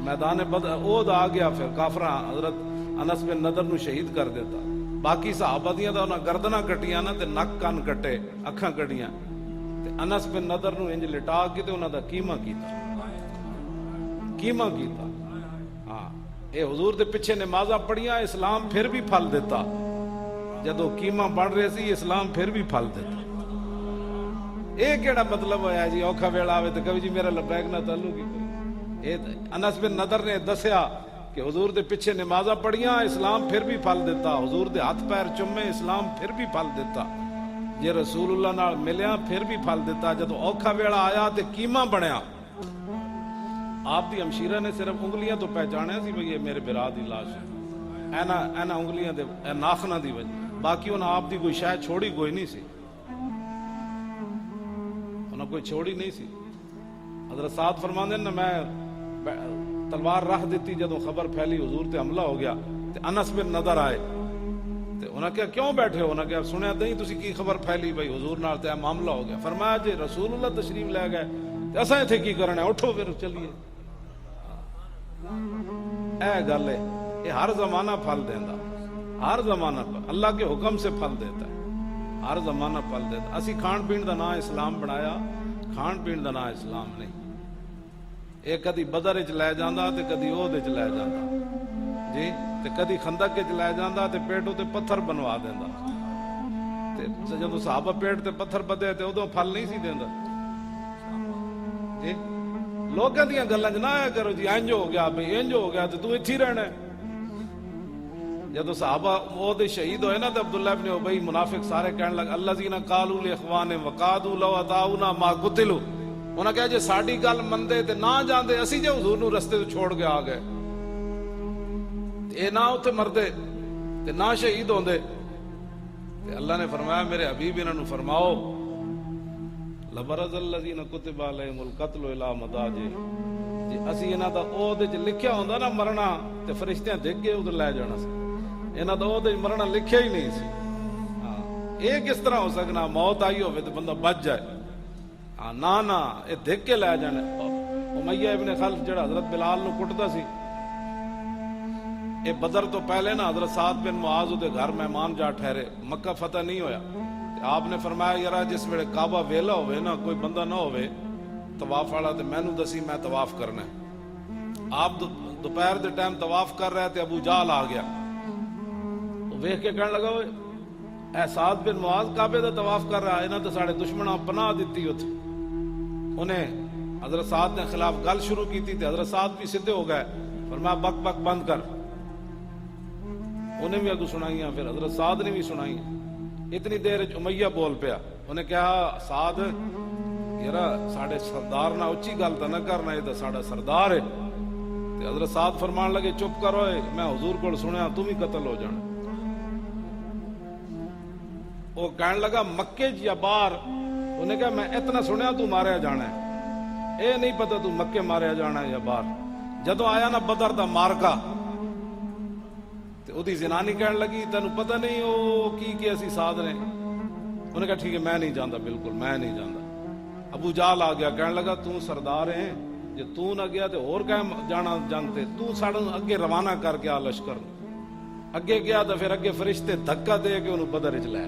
میدان بدر احد آ گیا، پھر کافراں حضرت انس بن نضر نو شہید کر دیتا. باقی صحابہ دیاں دا انہاں گردناں کٹیاں نا تے نک کن کٹے، اکھاں کٹیاں، تے انس بن نضر نو انج لٹا کے تے انہاں دا کیما کیتا. ہاں اے حضور دے پیچھے نمازاں پڑھیاں، اسلام پھر بھی پھل دیتا. جدو کیما بن رہے سی اسلام پھر بھی پھل دیتا. اے کیڑا مطلب ہویا جی اوکھا ویلا آوے تے کبھی جی میرا لبیک نہ تعلق ہی کوئی. انس بن نضر نے دسیا کہ حضور دے پیچھے نمازاں پڑھیاں، اسلام پھر بھی پھل دیتا. حضور دے ہاتھ پیر چومے، اسلام پھر بھی پھل دیتا. جے رسول اللہ نال ملیا پھر بھی پھل دیتا. جدو اوکھا ویلا آیا تے کیما بنیا. آپ دی ہمشیرہ نے صرف انگلیاں تو پہچانیا سی بھئی یہ میرے برا دی لاش ہے، اینا انگلیاں دے ناخنا دی وجہ، باقی انہاں آپ دی کوئی شاید چھوڑی کوئی نہیں سی، انہاں کوئی چھوڑی نہیں سی. حضرت سعد فرماندے نا میں تلوار رکھ دیتی جدوں خبر پھیلی حضور تے حملہ ہو گیا تے انس بن نضر آئے تے انہاں کہا کیوں بیٹھے ہو؟ انہاں کہا سنیا نہیں تسی کی خبر پھیلی بھئی حضور نال تے معاملہ ہو گیا. فرمایا جی رسول اللہ تشریف لے گئے تے اساں ایتھے کی کرنا ہے، اٹھو پھر چلیے. اے گل ہے، یہ ہر زمانہ پھل دیندا، ہر زمانہ اللہ کے حکم سے پھل دیتا ہے، ہر زمانہ پھل دیتا. اسی کھان پین دا نام اسلام بنایا، کھان پین دا نام اسلام نہیں. یہ کدی بدر وچ لے جاندا تے کدی احد وچ لے جاندا جی، تے کدی خندق وچ لے جاندا تے پیٹو تے پتھر بنوا دیندا. تے جدوں صحابہ پیٹ تے پتھر بدے تے ادوں پھل نہیں سی دیندا جی. لوگاں دیاں گلاں چ نہ آیا کرو جی انج ہو گیا بھئی انج ہو گیا تے تو ایتھے رہنا ہے. جدو صحابہ وہ شہید ہوئے نا تو عبداللہ ابن ابی منافق سارے کہنے لگے الذین قالوا لاخوانہم وقعدوا لو اطاعونا ما قتلوا. انہاں کہا جے ساڈی گل مندے تے نہ جاندے اسی جے حضور نو رستے تو چھوڑ کے آ گئے اے نہ اوتھے مردے تے نہ شہید ہوندے. تے اللہ نے فرمایا میرے حبیب انہاں نو فرماؤ لبرز الذین کتب علیہم القتل الی مضاجعہم. جی اسی انہاں دا عہد وچ لکھیا ہوندا نا مرنا تے فرشتیاں دیکھ کے ادھر لے جانا سی. انہاں دا عہد وچ مرنا لکھیا ہی نہیں سی. ہاں یہ کس طرح ہو سکنا موت آئی ہوے تے بندہ بچ جائے؟ ہاں نہ یہ دیکھ کے لے جانا. امیہ ابن خلف جڑا حضرت بلال نو کٹدا سی، اے بدر تو پہلے نا حضرت سعد بن معاذ دے گھر مہمان جا ٹھہرے، مکہ فتح نہیں ہویا. آپ نے فرمایا یارا جس ویلے کعبہ ویلا ہوئے نا کوئی بندہ نہ ہوئے طواف والا تے مینوں دسی میں طواف کرنا ہے. آپ دوپہر دے ٹائم طواف کر رہے تھے، ابو جہل آ گیا، وہ ویکھ کے کہنے لگا اے سعد بن معاذ کعبے دا طواف کر رہا ہے، انہاں تے ساڈے دشمناں پناہ دتی اوتھے. انہیں حضرت سعد نے خلاف گل شروع کی تھی تے حضرت سعد بھی سدھے ہو گئے. فرمایا بک بک بند کر. انہیں بھی اگو سنائیاں، پھر حضرت سعد نے بھی سنائیاں. اتنی دیر امیہ بول پیا، انہیں کہا سعد یارا ساڈے سردار نہ اچھی گل تو نہ کرنا، یہ تو ساڈا سردار ہے. تے حضرت سعد فرمان لگے چپ کرو، میں حضور کو سنیا تم ہی قتل ہو جانا. وہ کہنے لگا مکے یا باہر؟ انہیں کہا میں اتنا سنیا تو ماریا جانا ہے، اے نہیں پتا تو مکے ماریا جانا ہے یا باہر. جدو آیا نا بدر دا مارکا تے او دی زنانی کہنے لگی تینوں پتہ نہیں او کی اسی ساتھ نے؟ انہیں کہا ٹھیک ہے میں نہیں جاندا، بالکل میں نہیں جاندا. ابو جہل آ گیا کہنے لگا تو سردار ہے، جے تو نہ گیا تے اور کہاں جانا جنگ تے؟ تو ساڈے اگے روانہ کر کے آ لشکر. اگے گیا تو پھر اگے فرشتے دھکا دے کے انہوں بدر وچ لے.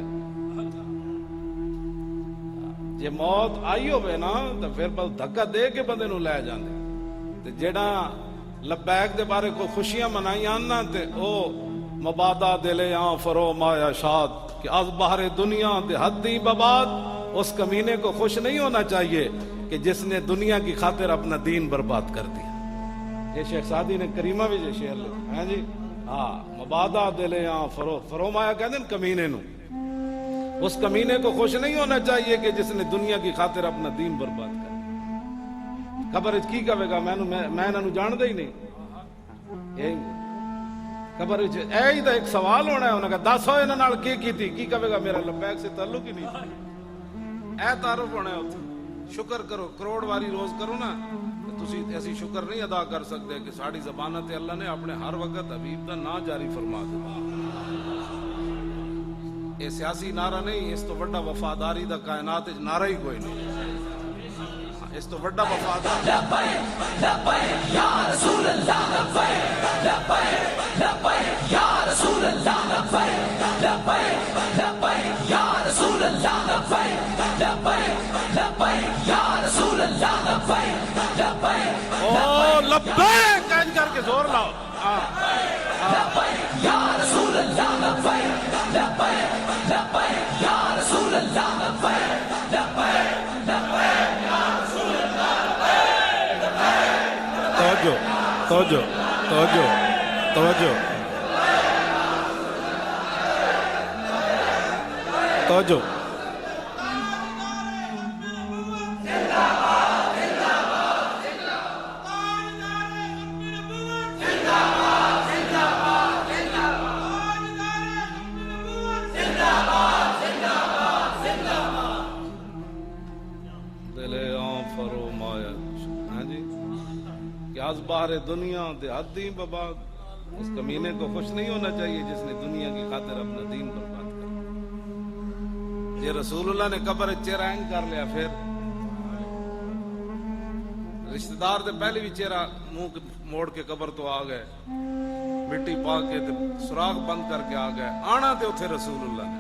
جے موت آئی ہوئے نا تو پھر بس دھکا دے کے بندے نو لے جاندے. تے جیڑا لبیک دے بارے کو خوشیاں منائیاں نا تے او مبادا دلے آن فرو مایا شاد کہ از بہر دنیا تے حدی بباد. اس کمینے کو خوش نہیں ہونا چاہیے کہ جس نے دنیا کی خاطر اپنا دین برباد کر دیا. یہ شیخ سعدی نے کریمہ بھی جو شعر لکھا ہے جی. ہاں مبادا دلے آن فرو مایا کہتے ہیں کمینے نو. اس کمینے کو خوش نہیں ہونا چاہیے کہ جس نے دنیا کی خاطر اپنا دین برباد کر. قبر کی کہے گا میں انہوں جاندا ہی نہیں. قبر ہی تو ایک سوال ہونا ہے، انہوں نے کہا دس ہوئے انہوں نے کی تھی، کی کہے گا میرا لبیک سے تعلق ہی نہیں. اے تعارف ہونا ہے. شکر کرو، کروڑ واری روز کرو نا، تسی ایسی شکر نہیں ادا کر سکتے کہ ساڑی زبانہ تے اللہ نے اپنے ہر وقت حبیب دا نا جاری فرما دیا. یہ سیاسی نعرہ نہیں، اس تو بڑا وفاداری دا کائنات نعرہ ہی کوئی نہیں. اس تو بڑا وفادار او لبیک کر کے زور لاؤ. توجہ توجہ توجہ توجہ توجہ. باہر دنیا دیہاتی بابا اس کمینے کو خوش نہیں ہونا چاہیے جس نے دنیا کی خاطر اپنا دین برباد کر. یہ رسول اللہ نے قبر چہرہ اینگ کر لیا, پھر رشتہ دار دے پہلے بھی چہرہ منہ موڑ کے قبر تو آ گئے, مٹی پا کے سراغ بند کر کے آ گئے. آنا تے اتھے رسول اللہ نے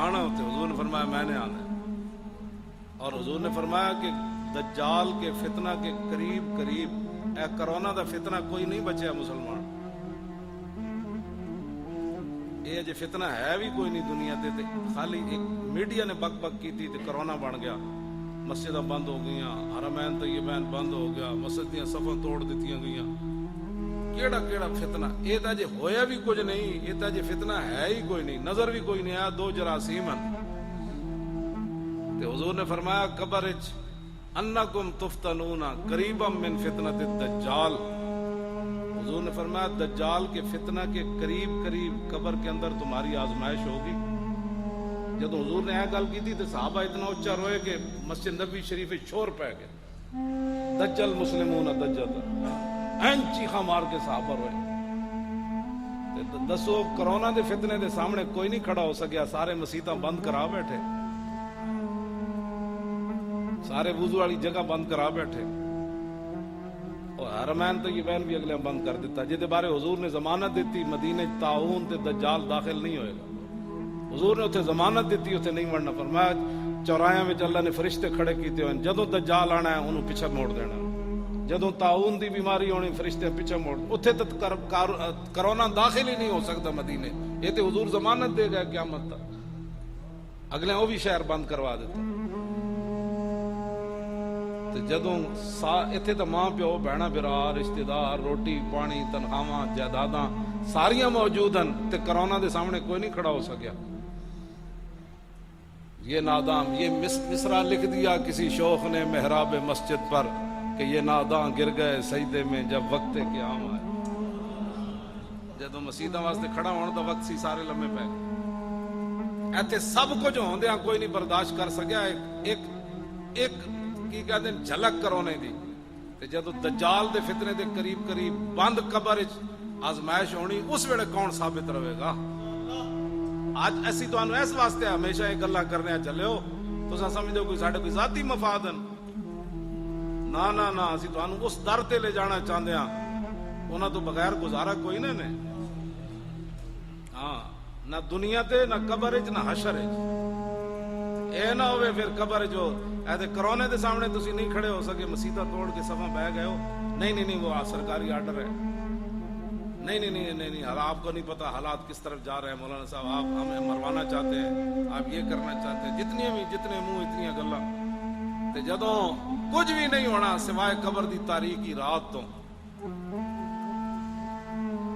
آنا اتھے, حضور نے فرمایا میں نے آنا ہے. اور حضور نے فرمایا کہ دجال کے فتنہ کے قریب قریب اے کرونا دا فتنہ کوئی نہیں بچیا مسلمان. یہ جو فتنہ ہے بھی کوئی نہیں دنیا تے, خالی ایک میڈیا نے بک بک کی تھی تے کرونا بن گیا. مسجداں بند ہو گئیاں, حرمین طیبین بند ہو گیا, مسجد دیاں صفاں توڑ دتیاں گئیاں. کیڑا کیڑا فتنہ, یہ تا جے ہویا بھی کچھ نہیں, یہ تا جے فتنہ ہے ہی کوئی نہیں, نظر بھی کوئی نہیں آیا. دو جراثیم تے حضور نے فرمایا قبر وچ انکم تفتنون قریبا من فتنۃ الدجال. حضور نے فرمایا دجال کے فتنہ کے قریب قریب قبر کے اندر تمہاری آزمائش ہوگی. جب حضور نے یہ گل کی تھی تو صحابہ اتنا اچھا روئے کہ مسجد نبی شریف شور پہ گئے, دجل مسلمون دجل, این چیخا مار کے صحابہ روئے. دسو کرونا دے فتنے دے سامنے کوئی نہیں کھڑا ہو سکیا, سارے مسیتاں بند کرا بیٹھے, سارے وضو والی جگہ بند کرا بیٹھے, اور حرمین طیبین بھی اگلے بند کر دیتا. جہدے بارے حضور نے ضمانت دیتی مدینے طاعون تے دجال داخل نہیں ہوئے گا. حضور نے اتنے ضمانت دیتی, اتنے نہیں مرنا. فرمایا چوراہاں میں اللہ نے فرشتے کھڑے کیتے ہوئے, جدوں دجال آنا ہے انہوں پیچھے موڑ دینا. جدوں طاعون دی بیماری ہونی فرشتے پیچھے موڑ, اتنے تو کرونا داخل ہی نہیں ہو سکتا مدینے. یہ تو حضور ضمانت دے گا قیامت تک, اگلے وہ بھی شہر بند کروا دیتے. جدوں اتنے تو ماں پیو بہنا برا رشتہ دار روٹی پانی تنخواہاں جائیداداں ساریاں موجود ہیں, تے کرونا دے سامنے کوئی نہیں کھڑا ہو سکیا. یہ ناداں, یہ مصرع لکھ دیا کسی شوخ نے محراب مسجد پر کہ یہ ناداں گر گئے سجدے میں جب وقت قیام آئے. جدوں مسیداں واسطے کھڑا ہونے دا وقت سی, سارے لمے پے گئے. ایتھے سب کچھ ہوندیاں کوئی نہیں برداشت کر سکیا ایک کی کہتے ہیں جھلک کرونے دی. تے جدو دجال دے فتنے دے قریب قریب بند قبر آزمائش ہونی, اس ویلے کون ثابت رہے گا. آج ایسی تو انو اس واسطے ہمیشہ ایک گلاں کرنے چلے ہو تو سمجھو کوئی ساڈے کوئی ذاتی مفاد ہیں. نا نا نا, اسی تو انو اس در تے لے جانا چاہتے ہیں, انہاں تو بغیر گزارا کوئی نہ نے. ہاں, نہ دنیا تے نہ قبر وچ نہ حشر وچ. اے نہ ہوئے پھر قبر جو ایسے کرونے دے سامنے تسی نہیں کھڑے ہو سکے, مسیطہ توڑ کے صفحہ بہ گئے ہو. نہیں, وہ سرکاری آرڈر ہے. نہیں, آپ کو نہیں پتا حالات کس طرف جا رہے ہیں. مولانا صاحب آپ ہمیں مروانا چاہتے ہیں, آپ یہ کرنا چاہتے ہیں. جتنے منہ اتنی گلاں, تے جدوں کچھ بھی نہیں ہونا سوائے قبر دی تاریکی رات تو.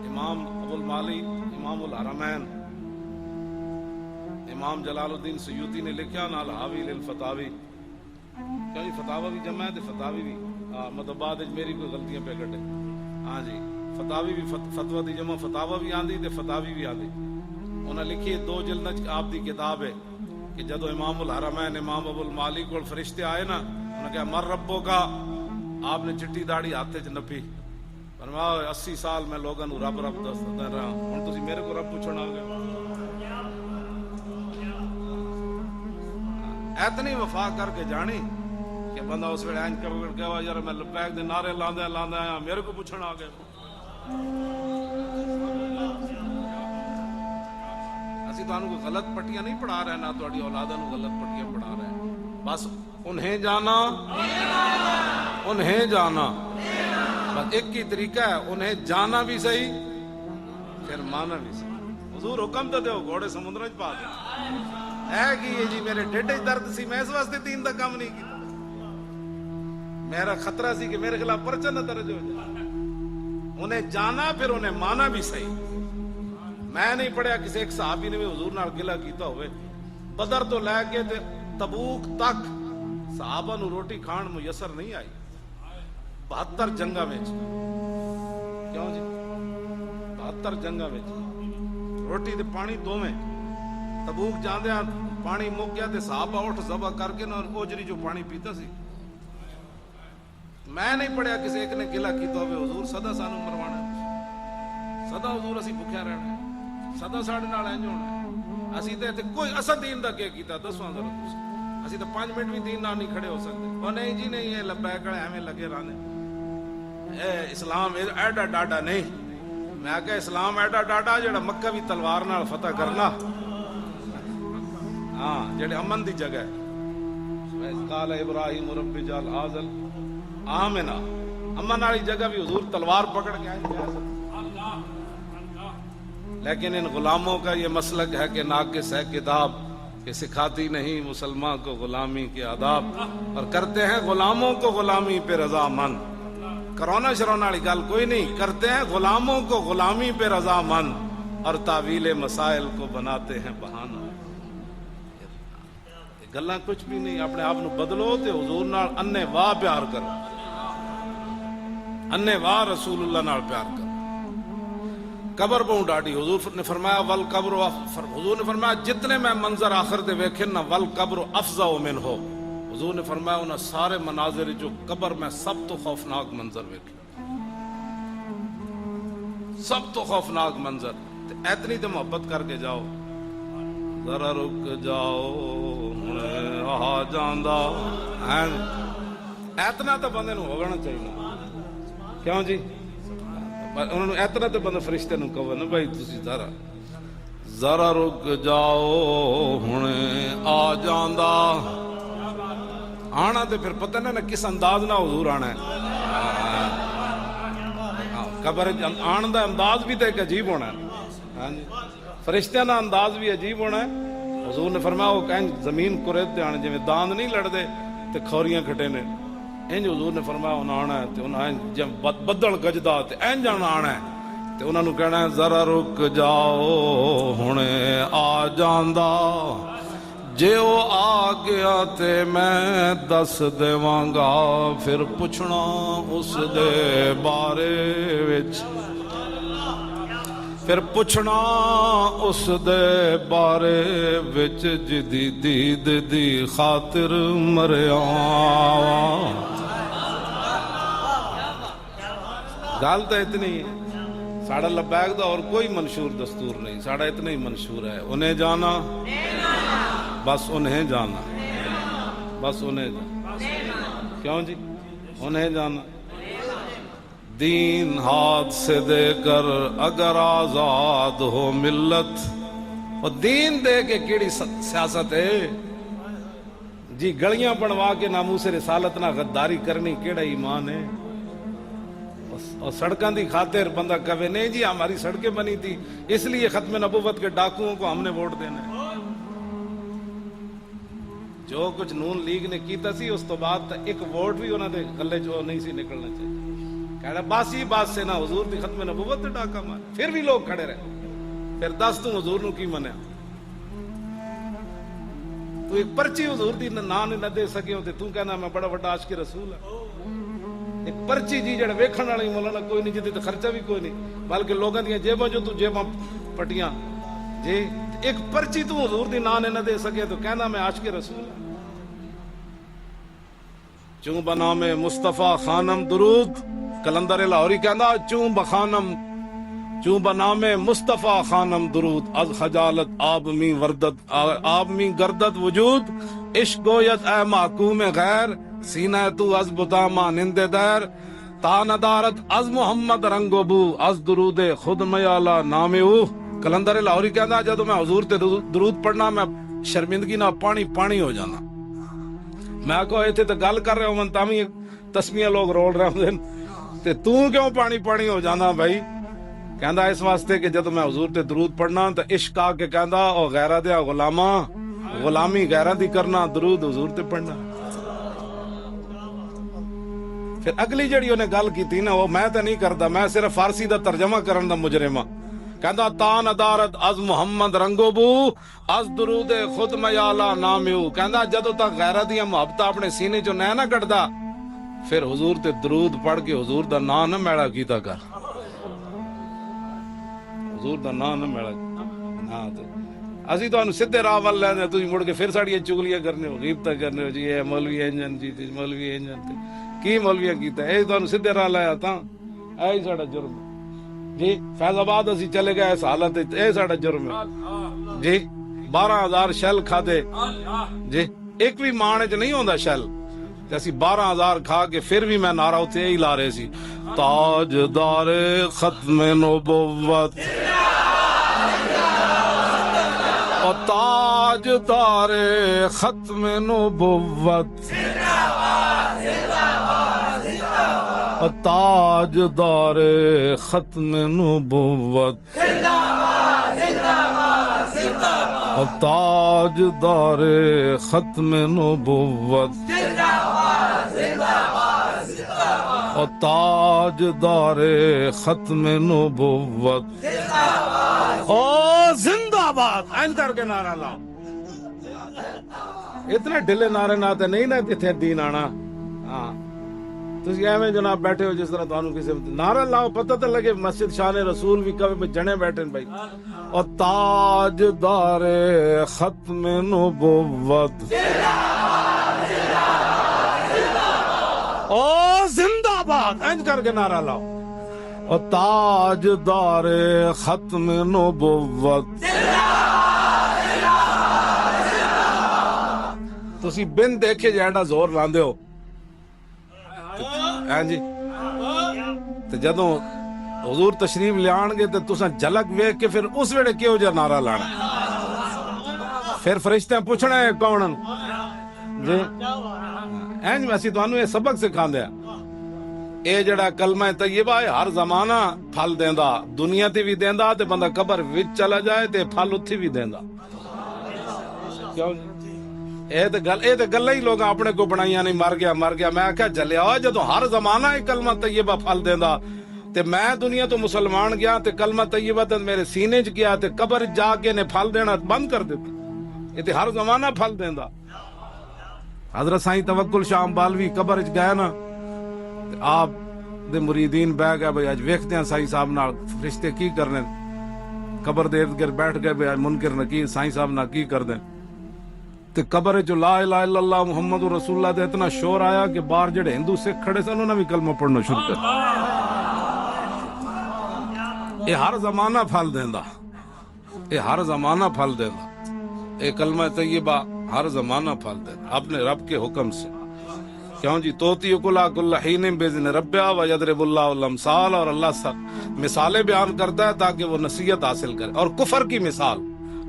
امام ابو المالی امام الحرمین امام جلال الدین سیوطی نے لکھا نال حاوی للفتاوی, کہیں فتاوی بھی جمع ہے تے فتاوی بھی مطلب بعد میری کوئی غلطیاں پہ کٹے. ہاں جی, فتاوی بھی فتوی دی جمع فتاوی بھی آندی تے فتاوی بھی آندی. انہاں لکھی 2 جلد آپ دی کتاب ہے کہ جدو امام الحرمین امام ابو المالی کو فرشتے آئے نا, انہوں نے کہا مر ربوں کا, آپ نے چٹی داڑھی ہاتھ چ نپی, فرمایا 80 سال میں لوگوں نو رب دسدا رہا, ہن تسی میرے کو رب پوچھنا آ گئے. اتنی وفا کر کے جانی کہ بندہ اس ویلے اینج کر کے یار میں لبیک دے نعرے لاندے آیا میرے کو پوچھن آ گئے اسی تانوں کو غلط پٹیاں نہیں پڑھا رہے نہ تہاڈی اولاداں نوں غلط پٹیاں پڑھا رہے ہیں بس انہیں جانا بس ایک ہی طریقہ ہے انہیں جانا بھی صحیح پھر مانا بھی صحیح حضور حکم تو دیو گھوڑے سمندر پا دے ہے کہ یہ جی میرے ڈیڈ درد سی میں اس واسطے دین دا کام نہیں کیتا میرا خطرہ سی کہ میرے خلاف پرچہ نہ درج ہو جائے انہیں جانا پھر انہیں مانا بھی صحیح میں نہیں پڑھیا کسی ایک صحابی نے بھی حضور نال گلہ کیتا ہوئے بدر تو لے کے تبوک تک صحابہ نو روٹی کھان میسر نہیں آئی 72 جنگاں وچ کیوں جی 72 جنگاں وچ روٹی تے پانی دوویں تبوک جاندیاں پانی مک گیا تے صحابہ اٹھ ذبح کر کے نہ اوجری جو پانی پیتا سی میں نہیں پڑھیا کسی ایک نے گلہ کیتا ہوئے حضور سدا سانو مروانا سدا حضور اسی بھکھیا رہنا سدا ساڈے نال انج ہونا اسی تے کوئی اصل دین دا کیا کیتا دسواں ذرا تسی اسی تو 5 منٹ بھی دین نال نہیں کھڑے ہو سکتے او نہیں جی نہیں یہ لبیک ایویں لگے رہنے اے اسلام ایڈا ڈاڈا نہیں میں کہ اسلام ایڈا ڈاڈا جڑا مکہ بھی تلوار نال فتح کرنا ہاں جڑے امن دی جگہ ہے قال ابراہیم رب اجعل ھذا آمنا امن والی جگہ بھی حضور تلوار پکڑ کے آئے لیکن ان غلاموں کا یہ مسلک ہے کہ ناقص ہے کتاب کہ سکھاتی نہیں مسلمان کو غلامی کے آداب اور کرتے ہیں غلاموں کو غلامی پہ رضامند کرونا شرونا والی گل کوئی نہیں کرتے ہیں غلاموں کو غلامی پہ رضامند اور تعویل مسائل کو بناتے ہیں بہانہ گلاں کچھ بھی نہیں اپنے آپ نو بدلو تے حضور نال انے واہ پیار کرو انے واہ رسول اللہ نال پیار کرو قبر بہوں ڈاڈی حضور نے فرمایا ول قبر حضور نے فرمایا جتنے میں منظر آخر دے ویکھن نہ ول قبر افضع من ہو حضور نے فرمایا انہاں سارے مناظر جو قبر میں سب تو خوفناک منظر ویکھے سب تو خوفناک منظر اتنی تو محبت کر کے جاؤ ذرا رک جاؤ آ جاندا اتنا تو بندے نو ہونا چاہیے کیوں جی انہوں نے اتنا تو بندہ فرشتے نو کہو نا بھائی تسی ذرا رک جاؤ ہن آ جاندا آنا تے پھر پتہ نہ کس انداز نہ حضور آنا ہے قبر آن دا انداز بھی تے ایک عجیب ہونا ہے ہاں جی فرشتیاں دا انداز بھی عجیب ہونا ہے حضور نے فرمایا وہ کہیں زمین کرید تے آنے جویں داند نہیں لڑدے تے کھوریاں کھٹے نے انج حضور نے فرمایا انہاں آنا ہے تے انہاں جب بدل گجدا تے انج آنا ہے تے انہاں نو کہنا ہے ذرا رک جاؤ ہن آ جاندا جے او آ گیا تے میں دس دیواں گا پھر پوچھنا اس دے بارے وچ پھر پوچھنا اس دے بارے وچ جدی دید دی خاطر مریا گل تو اتنی ہے ساڑھا لبیک دا اور کوئی منشور دستور نہیں ساڑھا اتنا ہی منشور ہے انہیں جانا بس انہیں جانا بس انہیں جانا کیوں جی انہیں جانا دین ہاتھ سے دے کر اگر آزاد ہو ملت اور دین دے کے کیڑی سیاست ہے جی گلیاں بنوا کے ناموس رسالت نہ غداری کرنی کیڑا ایمان ہے اور سڑکاں دی خاطر بندہ کہے نہیں جی ہماری سڑکیں بنی تھی اس لیے ختم نبوت کے ڈاکوؤں کو ہم نے ووٹ دینا ہے جو کچھ نون لیگ نے کیتا سی اس تو بعد ایک ووٹ بھی انہوں نے گلے جو نہیں سی نکلنا چاہیے کہنا باسی بات سے نہ حضور دی ختم نبوت تے ڈاکا مار پھر بھی لوگ کھڑے رہے پھر دس تو حضور نو کی منیا تو ایک پرچی حضور دی نام نہ دے سکے ہو تے تو کہنا میں بڑا بڑا عاشق رسول ہے ایک پرچی جی جڑا ویکھن والی مولانا کوئی نہیں جدی تے خرچہ بھی کوئی نہیں بلکہ لوگاں دی جیباں جو تو جیباں پٹیاں جی ایک پرچی تو حضور دی نام نہ دے سکے تو کہنا میں عاشق رسول ہے چوں بنام مصطفیٰ خانم درود کلندر لاہوری کہندا چوں بنام مصطفیٰ خانم درود از خجالت آب می گردد وجود عشق گوید اے محکوم غیر سینہ تو از بتاما نند در تا ندارت از محمد رنگو بو از درود خود میالا نام او. کلندر لاہوری کہندا جدوں میں حضور تے درود پڑھنا میں شرمندگی نہ پانی پانی ہو جانا. میں کہو ایتھے تے گل کر رہے ہوں تاں وی تسمیہ لوگ رول رہے ہوندے تے تو کیوں پانی پانی ہو جانا بھائی؟ کہندا اس واسطے کہ جدوں میں حضور تے درود پڑھنا تے عشق آ کے کہندا او غیرہ دیا غلاماں غلامی غیرہ دی کرنا درود حضور تے پڑھنا. پھر اگلی جڑی انہیں گل کیتی نا وہ میں تے نہیں کردا, میں صرف فارسی دا ترجمہ کرن دا مجرم ہاں. کہندا تا ندارت از محمد رنگو بو از درود خود میالا نامیو. کہندا جدوں تک غیرت دی محبت اپنے سینے چوں نہ کٹدا پھر حضور تے درود پڑھ کے حضور دا نام نہ میڑا کیتا کر, حضور دا نام نہ میڑا ہاں. تے اسی تانوں سیدھے راہ ول لیندے, تسی مڑ کے پھر ساڈیاں چگلیاں کرنے ہو, غیبتاں کرنے ہو, جی اے مولوی انجن جی تے مولوی انجن تے کی مولویاں کیتا اے تانوں سیدھے راہ لایا تاں اے ہی ساڈا جرم جی. فیض آباد اسی چلے گئے اس حالت اے ساڈا جرم ہے جی. 12,000 شل کھادے جی, ایک بھی مانے چ نہیں ہوندا شل تے اسی 12,000 کھا کے پھر بھی میں نعرہ اتنے ہی لا رہے سی, تاجدار ختم نبوت او تاجدار ختم نبوت او تاجدار ختم نبوت او تاجدار ختم نبوت او تاجدار ختم نبوت او زندہ باد این کر کے نعرہ لاؤ. اتنے ڈلے نعرے ناتے نہیں نا اتنے دین آنا. ہاں تسی ایویں جناب بیٹھے ہو جس طرح تانوں کسی نعرہ لاؤ پتہ تے لگے مسجد شان رسول بھی کبھی جنے بیٹھے بھائی. اور تاجدار ختم نبوت او زندہ باد این کر کے نعرہ لاؤ. اور تاجدار ختم نبوت تسی بن دیکھے جیڑا زور لاندے ہو ہاں جی. تے جدوں حضور تشریف لے آن گے تے تساں جھلک ویکھ کے پھر اس ویلے کیوں جا نعرہ لانا, پھر فرشتے پوچھنا ہے کون جی. اینج اسی تانوں یہ سبق سکھاندے ہیں. اے جڑا کلمہ طیبہ ہے ہر زمانہ پھل دیندا, دنیا تے بھی دیندا تے بندہ قبر وچ چلا جائے تے پھل اتھی بھی دیندا. کیوں اے تے گلاں ہی لوگ اپنے کو بنائیاں نہیں, مر گیا میں آکھیا جلیا جدوں ہر زمانہ ہے کلمہ طیبہ پھل دیندا تے میں دنیا تو مسلمان گیا تے کلمہ طیبہ تے میرے سینے چ گیا تے قبر جا کے نے پھل دینا بند کر دیتا. اے تے ہر زمانہ پھل دیندا. حضرت سائیں توکل شاہ امبالوی قبر چ گئے نا تے آپ دے مریدین بہ گئے بھئی اج ویکھتے ہیں سائیں صاحب نال فرشتے کی کرنے, قبر دے ارد گرد بیٹھ گئے بھئی منکر نکیر سائیں صاحب نال کی کر دیں. تے قبر جو لا الہ الا اللہ محمد رسول اللہ دے اتنا شور آیا کہ باہر جڑے ہندو سکھ کھڑے سن انہاں نے بھی کلمہ پڑھنا شروع کر. اے ہر زمانہ پھل دیندا, اے ہر زمانہ پھل دیندا. اے کلمہ طیبہ ہر زمانہ پھل دیندا اپنے رب کے حکم سے. کیوں جی توتی کلا کل حین باذن ربہ و یضرب اللہ الامثال, اور اللہ سب مثالیں بیان کرتا ہے تاکہ وہ نصیحت حاصل کرے. اور کفر کی مثال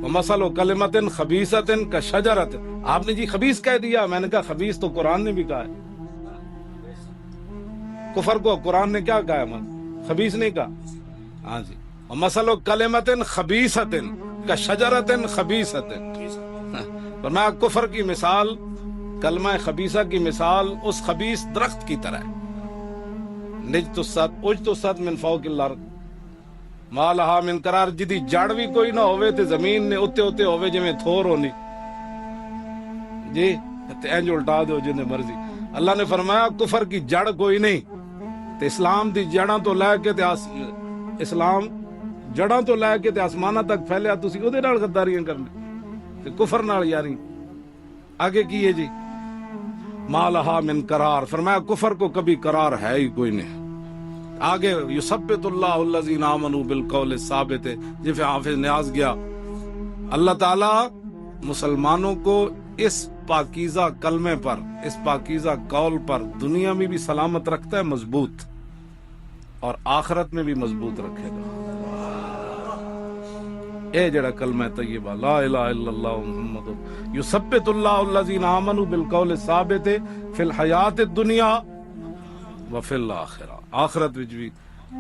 ومثل کلمۃ خبیثۃ کشجرۃ, آپ نے جی خبیث کہہ دیا, میں نے کہا خبیث تو قرآن نے بھی کہا ہے. کفر کو قرآن نے کیا کہا ہے, خبیث نہیں کہا. ہاں جی ومثل کلمۃ خبیثۃ کشجرۃ خبیثۃ. فرمایا کفر کی مثال, کلمہ خبیثہ کی مثال اس خبیث درخت کی طرح ہے. نجتست اجتست من فوق الارض ما لہا من قرار, جدی جڑ بھی کوئی نہ ہوئے تے زمین نے اتے اتے ہوئے جویں تھور ہونی جی, تے انج الٹا دو جنے مرضی. اللہ نے فرمایا کفر کی جڑ کوئی نہیں, تے اسلام دی جڑاں تو لے کے تے اسلام جڑاں تو لے کے تے آسماناں تک پھیلیا, تسی اودے نال غداریاں کرنے تے کفر نال یاری. آگے کیے جی ما لہا من قرار, فرمایا کفر کو کبھی قرار ہے ہی کوئی نہیں. آگے یثبت اللہ الذین آمنوا بالقول الثابت, جیسے حافظ نیاز گیا اللہ تعالی مسلمانوں کو اس پاکیزہ کلمے پر، اس پاکیزہ قول پر دنیا میں بھی سلامت رکھتا ہے مضبوط، اور آخرت میں بھی مضبوط رکھے گا۔ اے جڑا کلمہ طیبہ لا الہ الا اللہ محمد یثبت اللہ الذین آمنوا بالقول الثابت فی الحیات الدنیا وفی الآخرہ، آخرت وچ بھی۔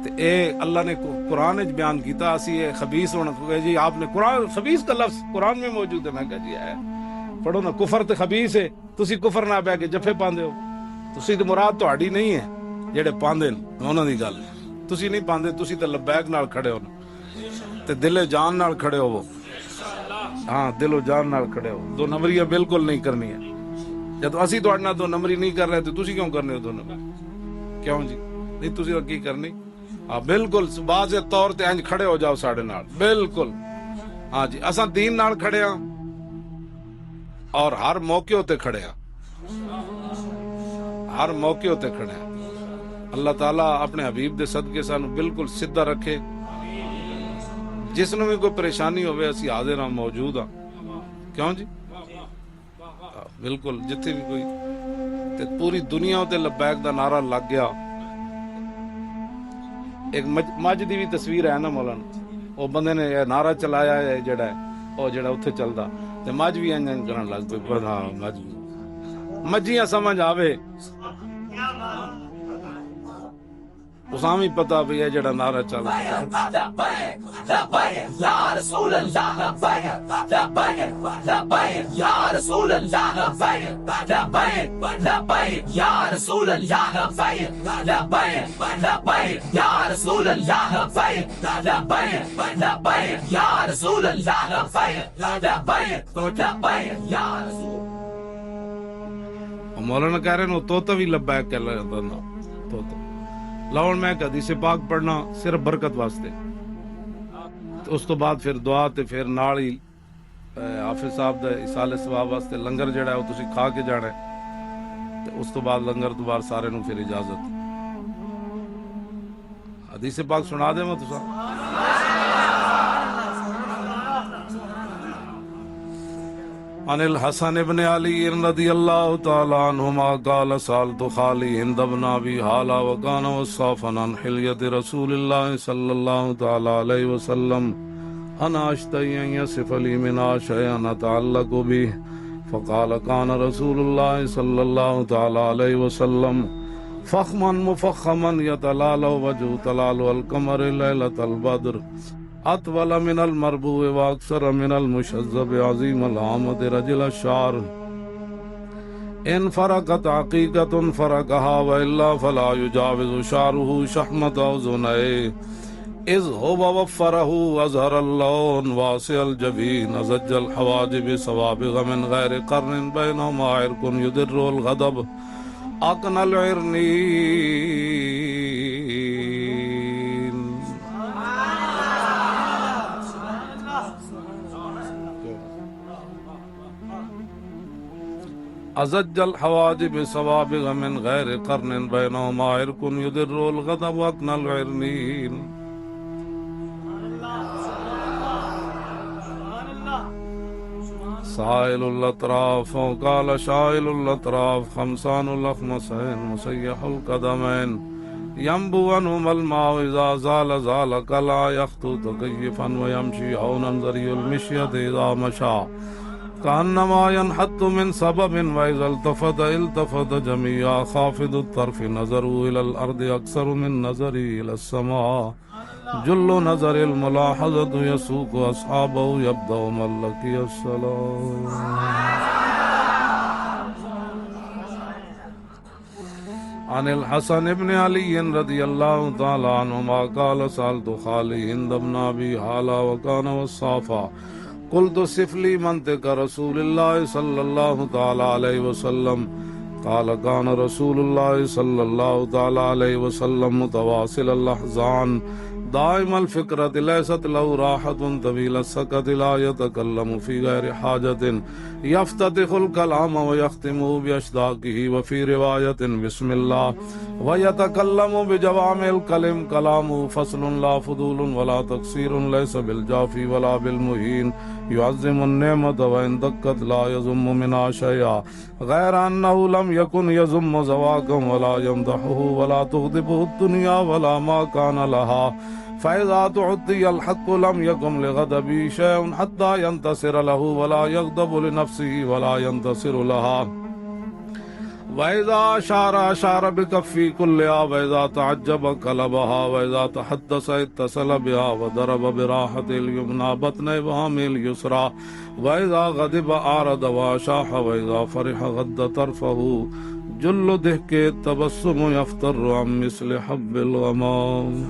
تے اے اللہ نے قرآن وچ بیان کیتا، اسی اے خبیث ہونا کہ جی آپ نے قرآن، خبیث کا لفظ قرآن میں موجود ہے، میں کہا جی ہے پڑھو نا، کفر تے خبیث ہے، تسی کفر نہ بہ کے جفے پاندے ہو، تسی تے مراد تہاڈی نہیں ہے جڑے پاندے نے انہاں دی گل، تسی نہیں پاندے، تسی تے لبیک نال کھڑے ہو تے دل جان نال کھڑے ہو، ہاں دل و جان نال کھڑے ہو، دو نمبریاں بالکل نہیں کرنی ہے۔ جب اسی تہاڈے نال دو نمبری نہیں کر رہے تو تسی کیوں کرنے ہو دو نمبری؟ کیوں جی نہیں تسی کی کرنی؟ ہاں بالکل واضح طور تے انج کھڑے ہو جاؤ ساڈے نال، بالکل ہاں جی، اساں دین نال کھڑے ہاں اور ہر موقع تے کھڑے ہاں، ہر موقع تے کھڑے ہاں۔ اللہ تعالیٰ اپنے حبیب دے صدقے سانو بالکل سیدھا رکھے، جس نو بھی کوئی پریشانی ہوئے اسی حاضر ہاں، موجود ہاں، کیوں جی بالکل جتھے بھی کوئی تے پوری دنیا تے لبیک دا نعرہ لگ گیا۔ ایک مجھ دی بھی تصویر ہے نا مولانا، وہ بندے نے یہ نعرہ چلایا ہے جڑا ہے وہ جڑا اتھے چلدا تے مجھ بھی انج کرن لگ پئی، ہاں مجھ مجھیاں سمجھ آوے اساں بھی پتہ بھی ہے جڑا نعرہ چل مولانا کہہ رہے ہیں توتا بھی لبیک کہہ رہا نا، توتا لاؤن میں حدیث پاک پڑھنا صرف برکت واسطے، تو اس تو بعد پھر دعا تے پھر نال ہی حافظ صاحب دا ایصال ثواب واسطے لنگر جڑا ہے وہ تسی کھا کے جانا ہے، تے اس تو بعد لنگر تو بعد سارے نو پھر اجازت۔ حدیث پاک سنا دے میں تساں عن الحسن ابن علی رضی اللہ تعالی عنہما قال سألت خالی ہند بن ابی حالہ وکان وصافا عن حلیت رسول اللہ صلی اللہ تعالی علیہ وسلم انا اشتہی ان یصف لی منہا شیئا اتعلق به فقال كان رسول اللہ صلی اللہ تعالی علیہ وسلم فخما مفخما یتلالو وجہ تلالو القمر لیلۃ البدر اطول من المربوع واکثر من المشذب عظیم العامد رجل الشعر ان فرقت عقیقت فرقها والا فلا يجاوز شعره شحمت اذنيه اذ هو وفره وظهر اللون واسع الجبين زج الحواجب سوابغ من غیر قرن بینهما عرق يدر الغضب اقن العرنين ازج الحواجب سوابغ من غیر قرن بینهما عرق يدر الغضب واقن العرنين سائل الاطراف وقال شائل الاطراف خمسان الاخمسین مسیح القدمین ينبو عنهم الماء اذا زال زال كلا يخطو تكيفا ويمشي هونا ذري المشية اذا مشى كأنما ينحط من سبب وإذا التفت جميعا خافض الطرف نظروا إلى الأرض أكثر من نظري إلى السماء جل نظر الملاحظة يسوق أصحابه يبدأ من لقي السلام عن الحسن ابن علي رضي الله تعالى عنهما قال سألت خالي هند بن أبي حالة وكان وصافا قلت صف لي منطق رسول الله صلى الله تعالى عليه وسلم قال كان رسول الله صلى الله تعالى عليه وسلم متواصل الأحزان دائم الفكرة ليست له راحة طويل السكت لا يتكلم في غير حاجة يفتتح الكلام ويختمه بأشداقه وفي رواية بسم الله ويتكلم بجوامع الكلم كلامه فصل لا فضول ولا تقصير ليس بالجافي ولا بالمهين يعظم النعمة وإن دقت لا يذم منها شيئا غير أنه لم يكن يذم زواكا ولا يمدحه ولا تغضبه الدنيا ولا ما كان لها فإذا تعطي الحق لم يكن لغضبه شيء حتى ينتصر له ولا يغضب لنفسه ولا ينتصر لها وإذا أشار بكفي كلها وإذا تعجب قلبها وإذا تحدث اتصل بها وضرب براحة اليمنى بطن إبهام اليسرى وإذا غضب أعرض وأشاح وإذا فرح غض طرفه جل ضحك التبسم يفتر عن مثل حب الغمام.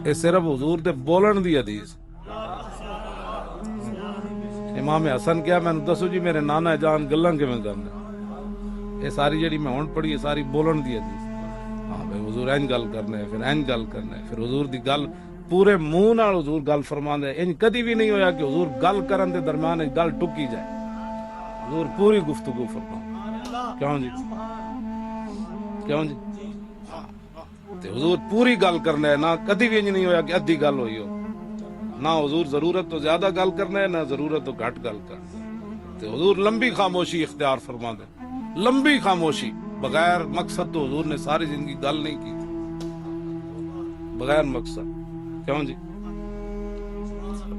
یہ صرف حضور دے بولن دی حدیث. امام حسن کیا میں دسو جی میرے نانا جان گلاں کیویں کرنے یہ ساری جڑی میں ہن پڑھی یہ ساری بولن دی حدیث. ہاں بھائی حضور این گل کرنے پھر این گل کرنے پھر حضور دی گل پورے منہ نال حضور گل فرماندے. ان کدی بھی نہیں ہویا کہ حضور گل کرن دے درمیان گل ٹکی جائے. حضور پوری گفتگو فرماؤ. کیوں جی کیوں جی تے حضور پوری گل کرنا ہے. نہ کدی بھی نہیں ہویا کہ ادھی گل ہوئی ہو. نہ حضور ضرورت تو زیادہ گل کرنا ہے نہ ضرورت تو گھٹ گل کرنا. تے حضور لمبی خاموشی اختیار فرما دے. لمبی خاموشی بغیر مقصد. تو حضور نے ساری زندگی گل نہیں کی بغیر مقصد. کیوں جی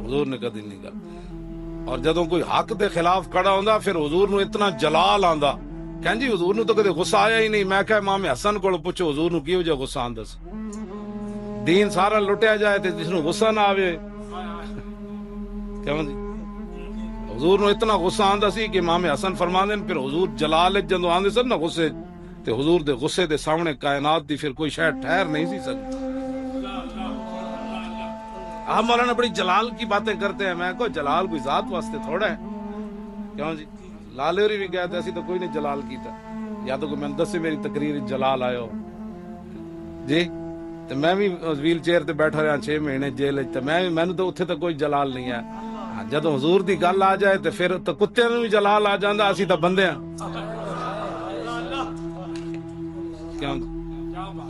حضور نے کدی نہیں گل. اور جدوں کوئی حق دے خلاف کھڑا ہوندا پھر حضور نو اتنا جلال آندا. کہیں جی حضور نو تو کدی غصہ آیا ہی نہیں. میں کہ امام حسن کو پوچھو حضور نو کی وجہ غصہ آندا سی. دین سارا لٹیا جائے تے جس نو غصہ نہ آوے. کیوں جی حضور نو اتنا غصہ آندا سی کہ امام حسن فرماندے پھر حضور جلال جدوں آندے سن نا غصے تے حضور دے غصے دے سامنے کائنات دی پھر کوئی شے ٹھہر نہیں سی سکتی. آپ مولانا بڑی جلال کی باتیں کرتے ہیں. میں کوئی جلال کوئی ذات واسطے تھوڑا ہے. کیوں جی لالے ہوری بھی گئے تھے اسی تو کوئی نہیں جلال کیتا. یا تو کوئی میں دسے میری تقریر جلال آئے ہو جی تو میں بھی ویل چیئر تے بیٹھا رہا 6 مہینے جیل تے میں تو اتھے تو کوئی جلال نہیں ہے. جب حضور دی گل آ جائے تو پھر تو کتے نوں بھی جلال آ جاندا. اسی تو بندے ہیں. کیوں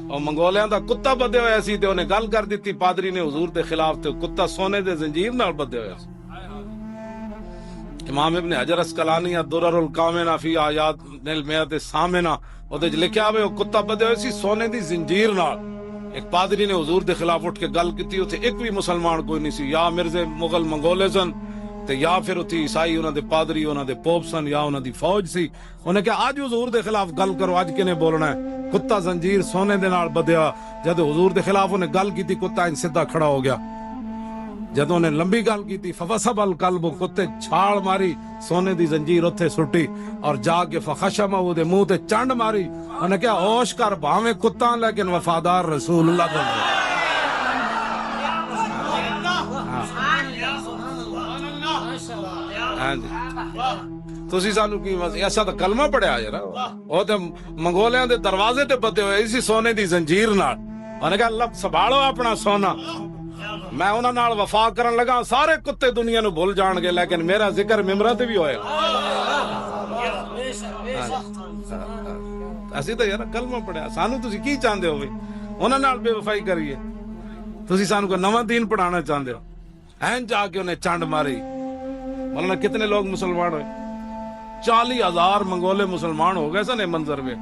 اور منگولیاں دا کتا بدے ہویا سی تے انہیں گل کر دیتی پادری نے حضور دے خلاف تے کتا سونے دے زنجیر نال بدے ہویا سی. امام ابن حجر اسقلانی الدرر الکامنہ فی آیات المئۃ الثامنہ اودے وچ لکھیا ہوئے او کتا بدے ہوئے سی سونے دی زنجیر نال. ایک پادری نے حضور دے خلاف اٹھ کے گل کیتی. اوتھے ایک بھی مسلمان کوئی نہیں سی. یا مرزے مغل منگولے سن تے یا پھر اتھی عیسائی انہاں دے پادری انہاں دے پوپ سن یا انہاں دی فوج سی. انہیں کہا آج حضور دے خلاف گل کرو. اج کنے بولنا ہے. کتا زنجیر سونے دے نال بدیا. جد حضور دے خلاف انہیں گل کیتی کتا ان سیدھا کھڑا ہو گیا. جدوں نے لمبی گل کیتی فوسب القلب کتے چھاڑ ماری سونے دی زنجیر اتھے سٹی اور جا کے فخشم او دے منہ تے چنڈ ماری. انہیں کہا ہوش کر بھاویں کتا لیکن وفادار رسول اللہ بن جا. ہاں جی تسی سانو کی ایسا تو کلمہ پڑھیا یار. او تے منگولیاں دے دروازے تے بدے ہوئے اسی سونے دی زنجیر نال. انہیں کہا اللہ سنبھالو اپنا سونا. میں انہاں نال وفا کرن لگا سارے کتے دنیا نو بھول جان گے لیکن میرا ذکر ممبراں تے بھی ہوئے گا. اسی تو یار کلمہ پڑھیا. سانو تسی کی چاہندے ہو بھئی انہاں نال بے وفائی کریے. تسی سانو کو نواں دین پڑھانا چاہندے ہو. این جا کے انہیں چانڈ ماری. مولانا کتنے لوگ مسلمان ہوئے 40,000 منگولے مسلمان ہو گئے سن. منظر میں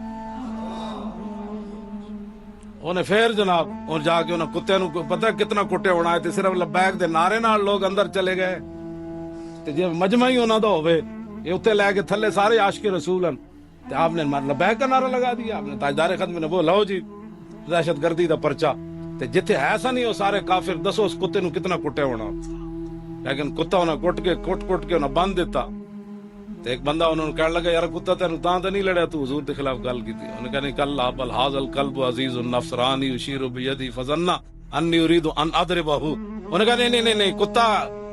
انہیں پھر جناب اور جا کے انہیں کتے نو پتہ کتنا کٹے ہونا ہے. صرف لبیک دے نعرے نال لوگ اندر چلے گئے. جی مجمع ہی انہوں دا ہوئے یہ اتنے لے کے تھلے سارے عاشق رسول ہیں. آپ نے لبیک کا نعرہ لگا دیا. آپ نے تاجدار ختم نے وہ لو جی دہشت گردی دا پرچہ. جتھے ایسا نہیں ہو سارے کافر دسو اس کتے نو کتنا کٹے ہونا. لیکن کتا انہیں کٹ کے انہیں بند دیتا. ایک بندہ انہوں نے کہنے لگا یار کتا تینوں تاں تے نہیں لڑیا تو حضور کے خلاف گل کی تھی. انہوں نے کہا نہیں کل بل ھذا القلب عزیز النفس رانی یشیر بیدی فظن انی اريد ان اضربه. انہوں نے کہا نہیں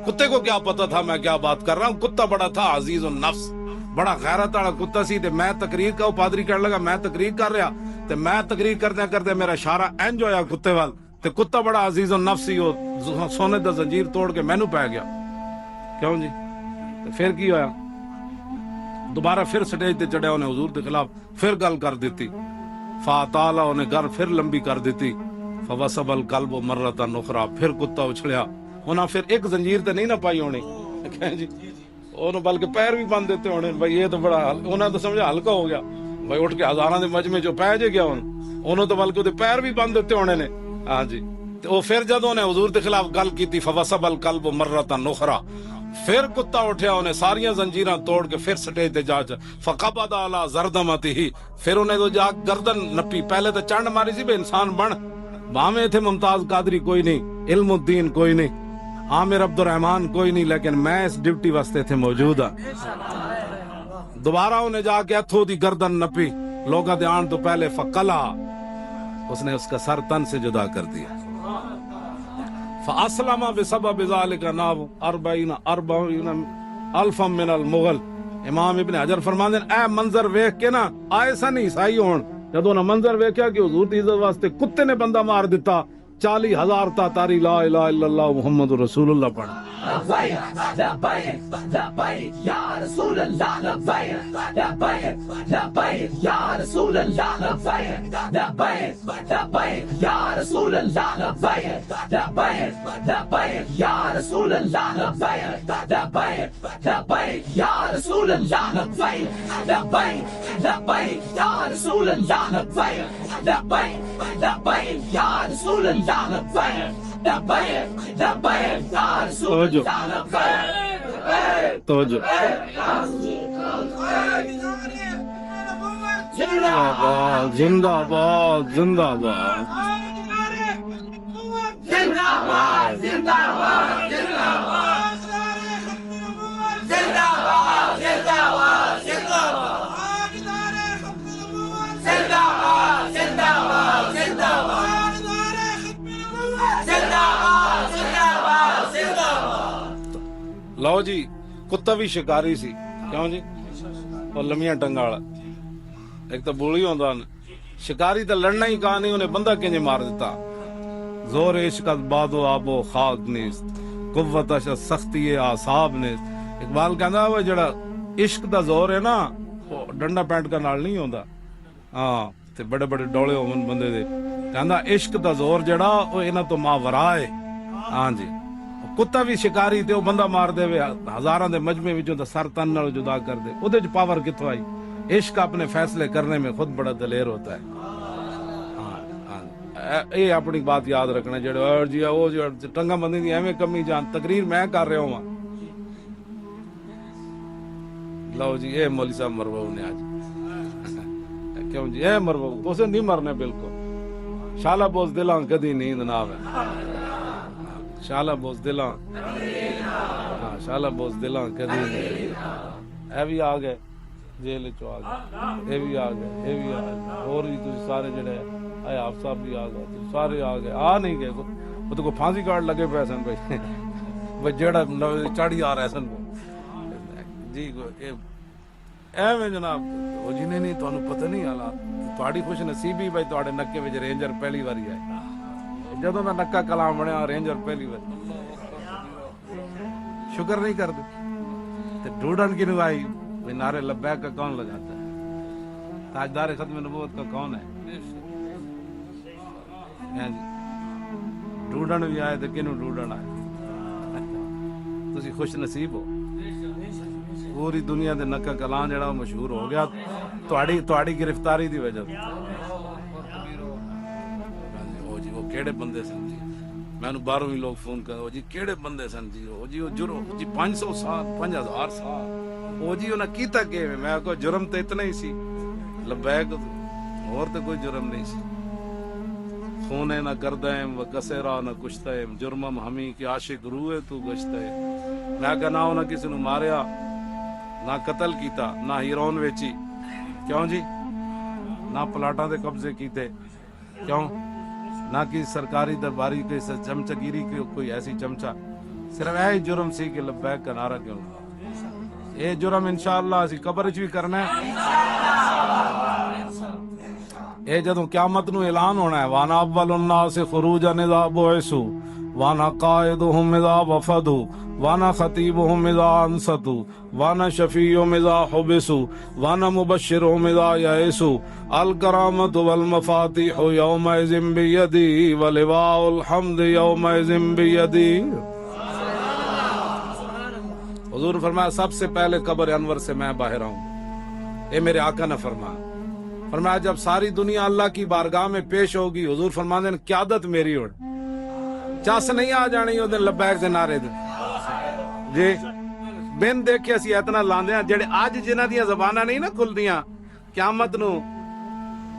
کتے کو کیا پتا تھا میں کیا بات کر رہا ہوں. کتا بڑا تھا عزیز النفس بڑا غیرت والا کتا سی. تے میں تقریر کا پادری کہنے لگا میں تقریر کر رہا تے میں تقریر کرتے میرا اشارہ انج ہویا کتے وال تے کتا بڑا عزیز النفس سی. وہ سونے دا زنجیر توڑ کے مینوں پی گیا. کیوں جی پھر کی ہویا دوبارہ پھر سٹیج تے چڑھیا. انہیں حضور دے خلاف پھر گل کر دیتی. فاتالا انہیں گھر پھر لمبی کر دیتی. فوسب القلب مرتن اخرى، پھر کتا اچھڑیا، انہاں پھر ایک زنجیر تے نہیں نہ پائی ہونی جی، انہوں بلکہ پیر بھی بند دیتے ہونے، بھائی یہ تو بڑا انہوں تو سمجھا ہلکا ہو گیا، بھائی اٹھ کے ہزاراں دے مجمع چوں پہ جے گیا انہوں تو بلکہ پیر بھی بند دیتے ہونے نے۔ ہاں جی، تو پھر جدوں نے حضور کے خلاف گل کی فوسب القلب مرتن اخرى، پھر کتا اٹھیا، انہیں ساریاں زنجیراں توڑ کے پھر سٹیج تے جا فقبض علی زردمتہ، پھر انہیں تو جا گردن نپی، پہلے تو چنڈ ماری سی بے انسان بن، بھاویں تھے ممتاز قادری کوئی نہیں، علم الدین کوئی نہیں، عامر عبد الرحمان کوئی نہیں، لیکن میں اس ڈیوٹی واسطے تھے موجود ہاں۔ دوبارہ انہیں جا کے ہتھوں دی گردن نپی لوگاں دے آن تو پہلے، فقلا، اس نے اس کا سر تن سے جدا کر دیا، فاسلم بسبب ذلك نحو 40 الفا من المغل۔ امام ابن حجر فرماندے اے منظر ویکھ کے نا آئے سن عیسائی ہون، جدوں نہ منظر ویکھیا کہ حضور دی عزت واسطے کتے نے بندہ مار دیتا، 40,000 تا تاری لا الہ الا اللہ محمد رسول اللہ پڑھ۔ لبيك لبيك لبيك يا رسول الله، لبيك لبيك لبيك يا رسول الله، لبيك لبيك لبيك يا رسول الله، لبيك لبيك لبيك يا رسول الله، لبيك لبيك لبيك يا رسول الله، لبيك لبيك لبيك يا رسول الله، لبيك لبيك لبيك يا رسول الله، لبيك لبيك لبيك يا رسول توجہ زندہ باد زندہ باد، لو جی کتا بھی شکاری سی، کیوں جی، اور لمیاں ٹنگا والا، ایک تو بولی ہوندا شکاری تو لڑنا ہی کہا نہیں، انہیں بندہ کنجے مار دیتا۔ زور عشق از باد و آب و خاک نیست، قوت از سختی اعصاب نیست۔ اقبال کہندا وہ جڑا عشق دا زور ہے نا، وہ ڈنڈا پینٹ کا نال نہیں ہوندا، ہاں تے بڑے بڑے ڈولے ہون بندے دے، کہندا عشق دا زور جڑا وہ انہاں تو ماورا ہے۔ ہاں جی، کتا بھی شکاری تے وہ بندہ مار دے وے، ہزاراں دے مجمع وچوں تے سر تن نال جدا کر دے، اودے وچ پاور کتھوں آئی؟ عشق اپنے فیصلے کرنے میں خود بڑا دلیر ہوتا ہے۔ یہ اپنی بات یاد رکھنا، جڑے اور جی وہ جو ٹنگا بندی دی ایویں کمی جان، تقریر میں کر رہا ہوں۔ لو جی اے مولوی صاحب مرواؤ نے آج، کیوں جی اے مرواؤ تو اسے نہیں مرنے بالکل، شالہ بوز دلاں کدی نیند نہ آوے، شالہ بوز دلاں، ہاں شالہ بوز دلاں کدی نیند، اے بھی آ گئے جیل چو آ گئے، اے بھی آ گئے، اے بھی آ گئے، اور بھی تسی سارے جڑے اے آپ صاحب بھی آ گئے، سارے آ گئے، آ نہیں گئے، وہ تو کوئی پھانسی کارڈ لگے پے سن بھائی جڑا چاڑی آ رہے سن جی ایویں جناب وہ جی نہیں تانوں پتہ نہیں حالات، تہاڈی خوش نصیبی بھائی تہاڈے نکے وچ رینجر پہلی واری آئے، جدوں دا نکا کلام بنیا رینجر پہلی واری، شکر نہیں کردے تے ڈھونڈن کینوں آئی؟ نعرے لبیک کا کون لگاتا ہے؟ تاجدار ختم نبوت کا کون ہے؟ ڈھونڈن بھی آئے تو کنوں ڈھونڈن آئے؟ تسی خوش نصیب ہو، پوری دنیا دے نکا کلام جڑا مشہور ہو گیا تہاڈی گرفتاری دی وجہ سے۔ او جی وہ کیڑے بندے سن جی، مینوں باہروں ہی لوگ فون کر، او جی کیڑے بندے سن جی، او جی وہ جرم جی 500 سال 5000 سال، او جی انہاں کیتا کہ میں کو جرم تے اتنا ہی سی، لبیک اور تے کوئی جرم نہیں سی، خونے نہ کردیم و کسیرا نہ کشتیم، جرمم ہمیں کہ عاشق روئے تو گشتے، میں کہ نہ انہاں کسی نو ماریا، نہ قتل کیتا، نہ ہیرون ویچی، کیوں جی، نہ پلاٹاں دے قبضے کیتے، کیوں، نہ کی سرکاری درباری کے چمچگیری کی کوئی ایسی چمچا، صرف ایہی جرم سی کہ لبیک کا نعرہ کیوں، یہ جرم انشاءاللہ اسی قبر وچ بھی کرنا ہے، اے جدوں قیامت نو اعلان ہونا ہے، وانا اول الناس خروجا اذا بعثوا وانا قائدهم اذا وفدوا وانا خطیبہم اذا انصتوا وانا شفیعہم اذا حبسوا وانا مبشرہم اذا یئسوا الکرامۃ والمفاتیح یومئذ بیدی ولواء الحمد یومئذ بیدی. حضور فرمایا سب سے پہلے قبر انور سے میں باہر آؤں. یہ میرے آقا نے فرمایا جب ساری دنیا اللہ کی بارگاہ میں پیش ہوگی, حضور فرماندے نے قیادت میری ہوڑ چس نہیں آ جانی او دن لبیک دے نعرے دے جی بن دیکھے اسی اتنا لاندے ہیں جڑے اج جنہاں دیاں زباناں نہیں نا کھلدیاں قیامت نو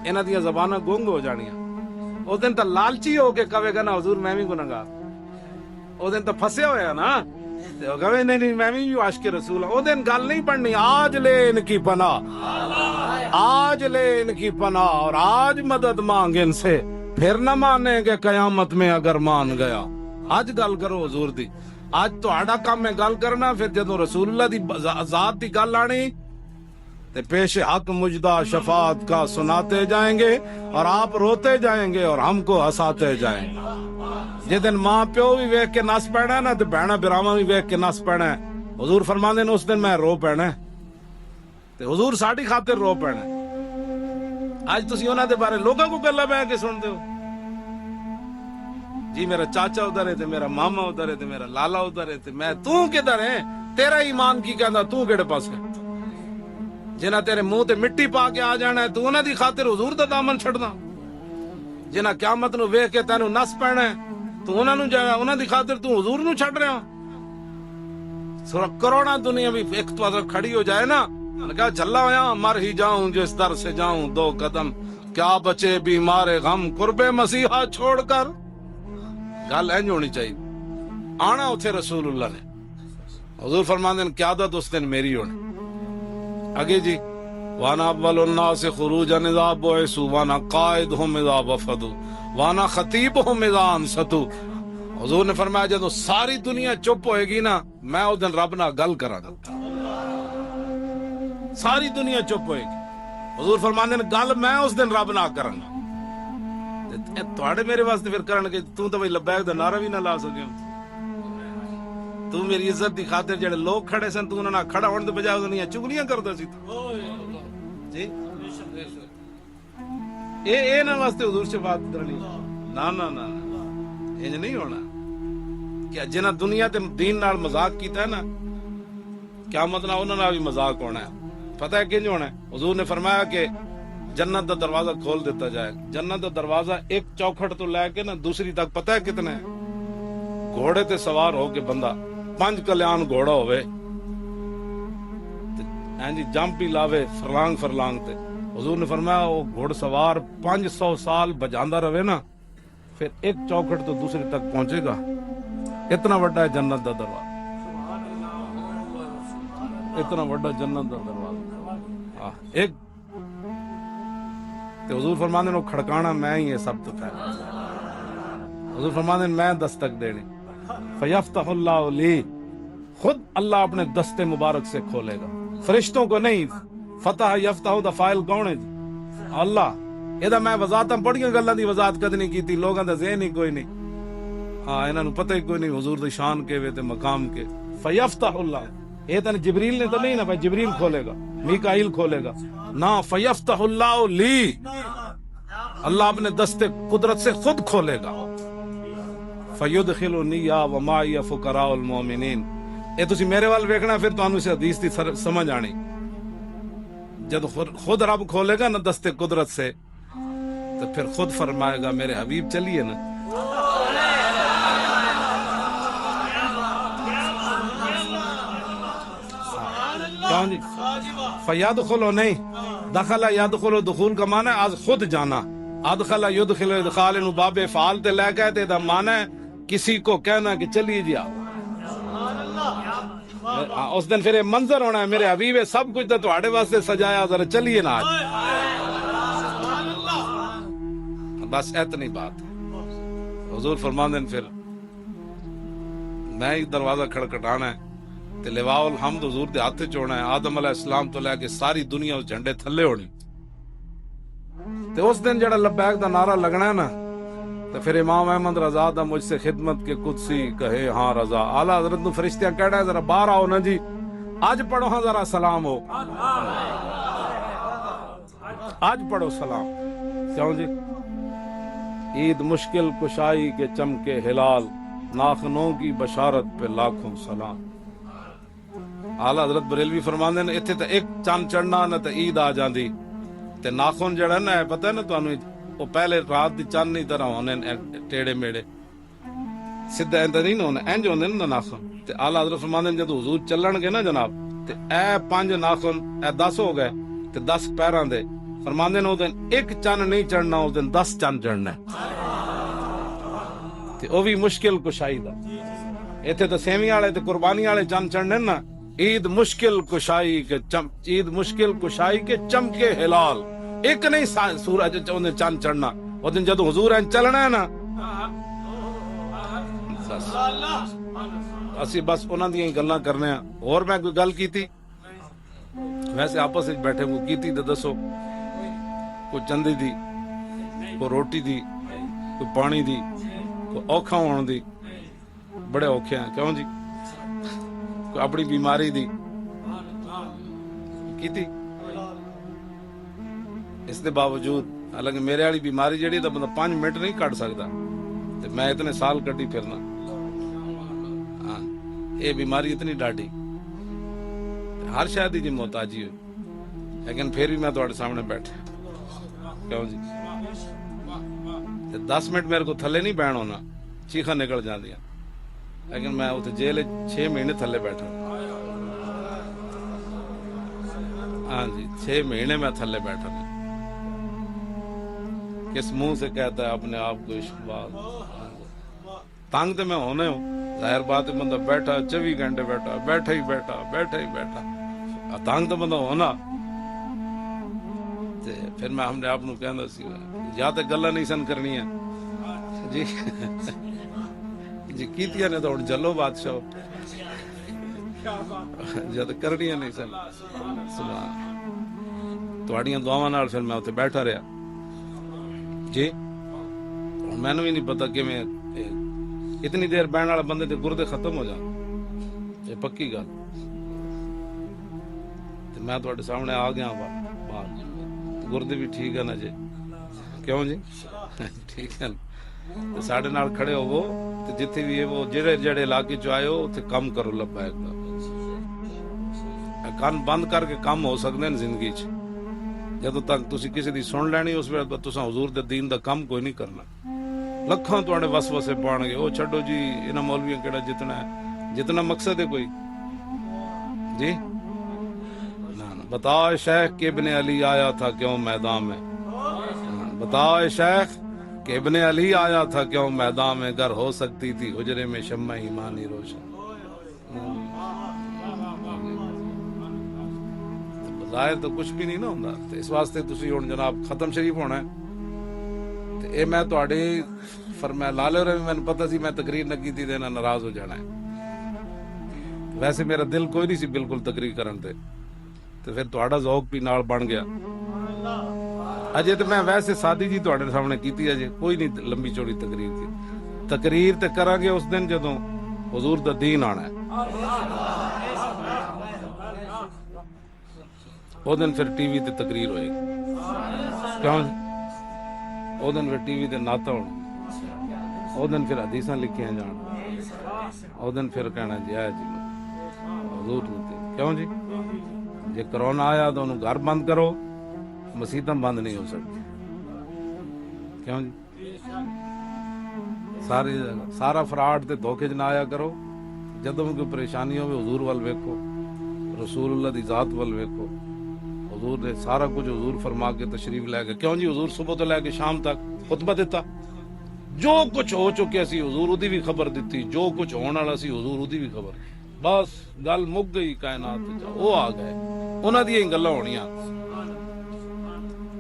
انہاں دیاں زباناں گنگ ہو جانیاں. او دن تے لالچی ہو کے کہے گا نا حضور میں بھی گنہگار, او دن تے پھسے ہویا نا تے او کہے نہیں میں بھی عاشق رسول ہوں. او دن گل نہیں پڑھنی آج لے ان کی پناہ, آج لے ان کی پناہ اور آج مدد مانگ ان سے, پھر نہ مانیں گے قیامت میں اگر مان گیا. آج گل کرو حضور دی, آج تو آڑا کام ہے گل کرنا. پھر جدو رسول اللہ دی ذات دی گل آنی تے پیش حق مجدہ شفاعت کا سناتے جائیں گے اور آپ روتے جائیں گے اور ہم کو ہساتے جائیں گے. جس دن ماں پیو بھی ویکھ کے نس پینا ہے نا تے بہنا براواں بھی ویکھ کے نس پینا ہے. حضور فرماندے نے اس دن میں رو پینا ہے تے حضور ساڈی خاطر رو پینا ہے. اج تسی انہاں دے بارے لوگاں کو گلاں بیٹھ کے سن دے ہو جی میرا چاچا ادھر ہے تے میرا ماما ادھر ہے تے میرا لالا ادھر ہے تے میں تو کدھر ہے, تیرا ایمان کی کہندا تو کیڑے پاس ہے. جنہاں تیرے منہ تے مٹی پا کے آ جانا ہے تو انہاں دی خاطر حضور دا دامن چھڑنا. جنہاں قیامت نو ویکھ کے تینوں نس پینا ہے تو انہاں نو جایا انہاں دی خاطر تو حضور نو چھڑ رہا. کروڑا دنیا بھی ایک تو کھڑی ہو جائے نا, کہا جھلا ہویا مر ہی جاؤں جس در سے جاؤں دو قدم, کیا بچے بیمار غم قرب مسیحا چھوڑ کر. گل اینج ہونی چاہیے. آنا اتھے رسول اللہ نے, حضور فرماندے ہیں قیادت اس دن میری ہونی. اگے جی وانا اول الناس خروجا اذا بعثوا وانا قائدهم اذا وفدوا وانا خطیبهم اذا انصتوا. حضور نے فرمایا جب ساری دنیا چپ ہوئے گی نا میں اس دن رب نال گل کراں گا. ساری دنیا چپ ہوئے گی, حضور فرماندے ہیں گل میں اس دن رب نال کراں گا. تھوڑے میرے واسطے پھر کرن کے تو بھائی لبیک دا نعرہ بھی نہ لا سکے. تو میری عزت دی خاطر جڑے لوگ کھڑے سن تو انہاں نال کھڑا ہون دے بجائے انہاں چگلیاں کردا سی جی. اے نہ واسطے حضور سے بات کرنی نا نا نا انج نہیں ہونا کہ جنہاں دنیا تے دین نال مذاق کیتا ہے نا قیامت نال انہاں نال بھی مذاق ہونا ہے. پتہ ہے کنج ہونا ہے؟ حضور نے فرمایا کہ جنت دا دروازہ کھول دیتا جائے. جنت دا دروازہ ایک چوکھٹ تو لے کے نا دوسری تک پتہ ہے کتنا ہے؟ گھوڑے تے سوار ہو کے بندہ 5 کلیان گھوڑا ہوئے جی جمپ ہی لاوے فرلانگ تے. حضور نے فرمایا وہ گھوڑ سوار 500 سال بجاندا رہے نا پھر ایک چوکھٹ تو دوسری تک پہنچے گا. اتنا بڑا ہے جنت دا دروازہ, اتنا بڑا جنت دا دروازہ. ایک حضور فرماندے نے کھڑکانا میں ہی ہے سب تو پہلے. حضور فرماندے میں دستک دینی فیفتح اللہ لی, خود اللہ اپنے دستے مبارک سے کھولے گا, فرشتوں کو نہیں. فتح یفتح دا فائل کون ہے جی؟ اللہ. یہ میں وضاحتاں پڑھیاں گلاں دی وضاحت کد نہیں کیتی, لوگاں دا ذہن ہی کوئی نہیں. ہاں انہاں نوں پتہ ہی کوئی نہیں حضور دی شان کے وے تے مقام کے. فیفتح اللہ, یہ تو جبریل نے تو نہیں نا بھائی جبریل کھولے گا میکائیل کھولے گا نا, فیفتح اللہ لی, اللہ اپنے دستے قدرت سے خود کھولے گا. فیدخلنی ومعی فقراء المؤمنین. اے تسی میرے وال ویکھنا پھر تانوں اس حدیث دی سمجھ آنی. جب خود رب کھولے گا نا دستے قدرت سے تو پھر خود فرمائے گا میرے حبیب چلیے نا. کون جی فیدخلو نہیں, دخل یدخلو دخول کا معنی ہے آج خود جانا. ادخل یدخل ادخال نو باب فعال تے لے گئے تے دا معنی ہے کسی کو کہنا کہ چلیے جی آؤ. اس دن پھر منظر ہونا ہے میرے حبیب سب کچھ تو تہاڈے واسطے سجایا, ذرا چلیے نا آج. بس اتنی بات. حضور فرماندے ہیں پھر میں ہی دروازہ کھڑکھٹانا ہے تے لواء الحمد حضور دے ہاتھ وچ ہونا ہے. آدم علیہ السلام تو لے کے ساری دنیا اس جھنڈے تھلے ہونی. تے اس دن جڑا لبیک دا نعرہ لگنا ہے نا تو پھر امام احمد رضا دا مجھ سے خدمت کے قدسی کہے ہاں رضا. اعلیٰ حضرت نو فرشتیاں کہڑا ہے ذرا باہر آؤ نا جی, آج پڑھو ہاں ذرا سلام ہو, آج پڑھو سلام. کیوں جی؟ عید مشکل کشائی کے چمکے ہلال, ناخنوں کی بشارت پہ لاکھوں سلام. اعلیٰ حضرت بریلوی فرماندے نے اتنے تے ایک چند چڑھنا نہ تے عید آ جاندی, تے ناخن جڑا نا پتہ ہے نا تانوں وہ پہلے رات دی چند نہیں طرح ہونے ٹیڑے میڑے سیدھا اندر نہیں ہونے انج ہوندے نا ناخن. تے اعلیٰ حضرت فرماندے نے جدوں حضور چلن گے نا جناب تے اے 5 ناخن اے 10 ہو گئے تے 10 پیراں دے فرماندے نے او دن ایک چند نہیں چڑھنا, اس دن 10 چند چڑھنا تے او بھی مشکل کشائی دا. ایتھے تے سیویاں والے تے قربانی والے چند چڑھنے نا. عید مشکل کشائی کے عید مشکل کشائی کے چمکے ہلال, ایک نہیں سورج چند چڑھنا. وہ دن جدو حضور ہیں چلنا ہے نا اسی بس انہاں دیاں گلاں کرنے ہیں. اور میں کوئی گل کیتی ویسے آپس وچ بیٹھے کو کیتی تے دسو, کوئی چندی دی, کوئی روٹی دی, کوئی پانی دی, کوئی اوکھا ہون دی, بڑے اوکھے ہیں کیوں جی, کوئی اپنی بیماری دی کیتی. اس دے باوجود حالانکہ میرے والی بیماری جڑی تو بندہ 5 منٹ نہیں کٹ سکتا تے میں اتنے سال کٹی پھرنا. ہاں یہ بیماری اتنی ڈاڈی ہر شاید ہی جی محتاجی ہوئی, لیکن پھر بھی میں تھوڑے سامنے بیٹھا کیوں جی. 10 منٹ میرے کو تھلے نہیں بہن ہونا, چیخاں نکل جاندیاں, لیکن میں اتنے جیل 6 مہینے تھلے بیٹھا. ہاں جی 6 مہینے میں تھلے بیٹھا. کس منہ سے کہتا ہے اپنے آپ کو عشق باز, تنگ تو میں ہونے ہوں, ظاہر بات ہے بندہ بیٹھا 24 گھنٹے بیٹھا, بیٹھا ہی بیٹھا, بیٹھا ہی بیٹھا, تنگ تو بندہ ہونا. پھر میں ہم نے آپ کہنا سی یا تو گلا نہیں سن کرنی ہے جی جی کیتیاں نے تو ہوں چلو بادشاہ جد کرنی نہیں سن تھوڑیاں دعاواں نال پھر میں اتنے بیٹھا رہا جی. میں بھی نہیں پتا کہ میں اتنی دیر بہن والا بندے تے گردے ختم ہو جان, یہ پکی گل. میں تھوڑے سامنے آ گیا باہر, گردے بھی ٹھیک ہے نا جی, کیوں جی ٹھیک ہے نا. ساڈے نال کھڑے ہوو تے جتھے بھی وہ جڑے جڑے علاقے چ آئے ہو اتنے کم کرو لبیک دا. کان بند کر کے کم ہو سکتے ہیں زندگی چ. جدو تک تسی کسی دی سن لینی اس ویلے تساں حضور دے دین دا کم کوئی نہیں کرنا. لکھاں تواڈے وسوسے پان گے, او چھڈو جی انہاں مولویاں کیڑا جتنا ہے, جتنا مقصد ہے کوئی جی. بتا شیخ کہ ابن علی آیا تھا کیوں میدان میں, بتا شیخ کہ ابن علی آیا تھا کیوں میدان میں, گر ہو سکتی تھی حجرے میں شمع ایمانی روشن. ظاہر تو کچھ بھی نہیں نا ہوندا, اس واسطے تسی ہن جناب ختم شریف ہونا ہے تے اے میں تواڈے فرمایا لالے رہے میں پتہ سی میں تقریر نہ کیتی تے نہ ناراض ہو جانا ہے. ویسے میرا دل کوئی نہیں سی بالکل تقریر کرن تے پھر تہاڈا ذوق بھی نال بن گیا. اجے تو میں ویسے سادی جی تہاڈے سامنے کیتی, اجے کوئی نہیں لمبی چوڑی تقریر کی. تقریر تے کراں گے اس دن جدوں حضور دا دین آنا ہے, او دن پھر ٹی وی تے تقریر ہوئے گی. کیوں او دن پھر ٹی وی تے نعتاں ہون, او دن پھر حدیثاں لکھیاں جان, او دن پھر کہنا جی آیا جی حضور نے. کیوں جی جے کرونا آیا تو انہوں گھر بند کرو, مسیتاں بند نہیں ہو سکتی. کیوں جی سارا فراڈ تے دھوکے نہ آیا کرو. جدوں کوئی پریشانی ہوے حضور ول ویکھو, رسول اللہ دی ذات ول ویکھو. حضور نے سارا کچھ حضور فرما کے تشریف لے گئے. کیوں جی حضور صبح تو لے کے شام تک خطبہ دیتا, جو کچھ ہو چکے سی حضور اودی بھی خبر دیتی, جو کچھ ہونے والا سی حضور اودی بھی خبر. بس گل مک گئی کائنات, وہ آ گئے انہاں دی گلاں ہونیاں.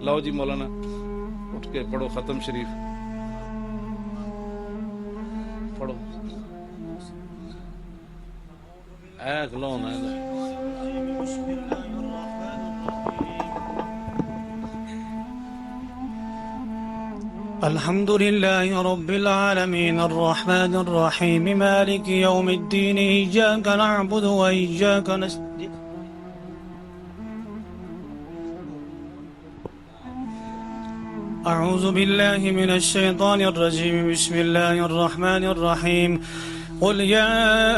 لو جی مولانا اٹھ کے پڑھو ختم شریف پڑھو. اے کھلونا الحمد لله رب العالمين الرحمن الرحيم مالك يوم الدين إياك نعبد وإياك نستعين أعوذ بالله من الشيطان الرجيم بسم الله الرحمن الرحيم قل يا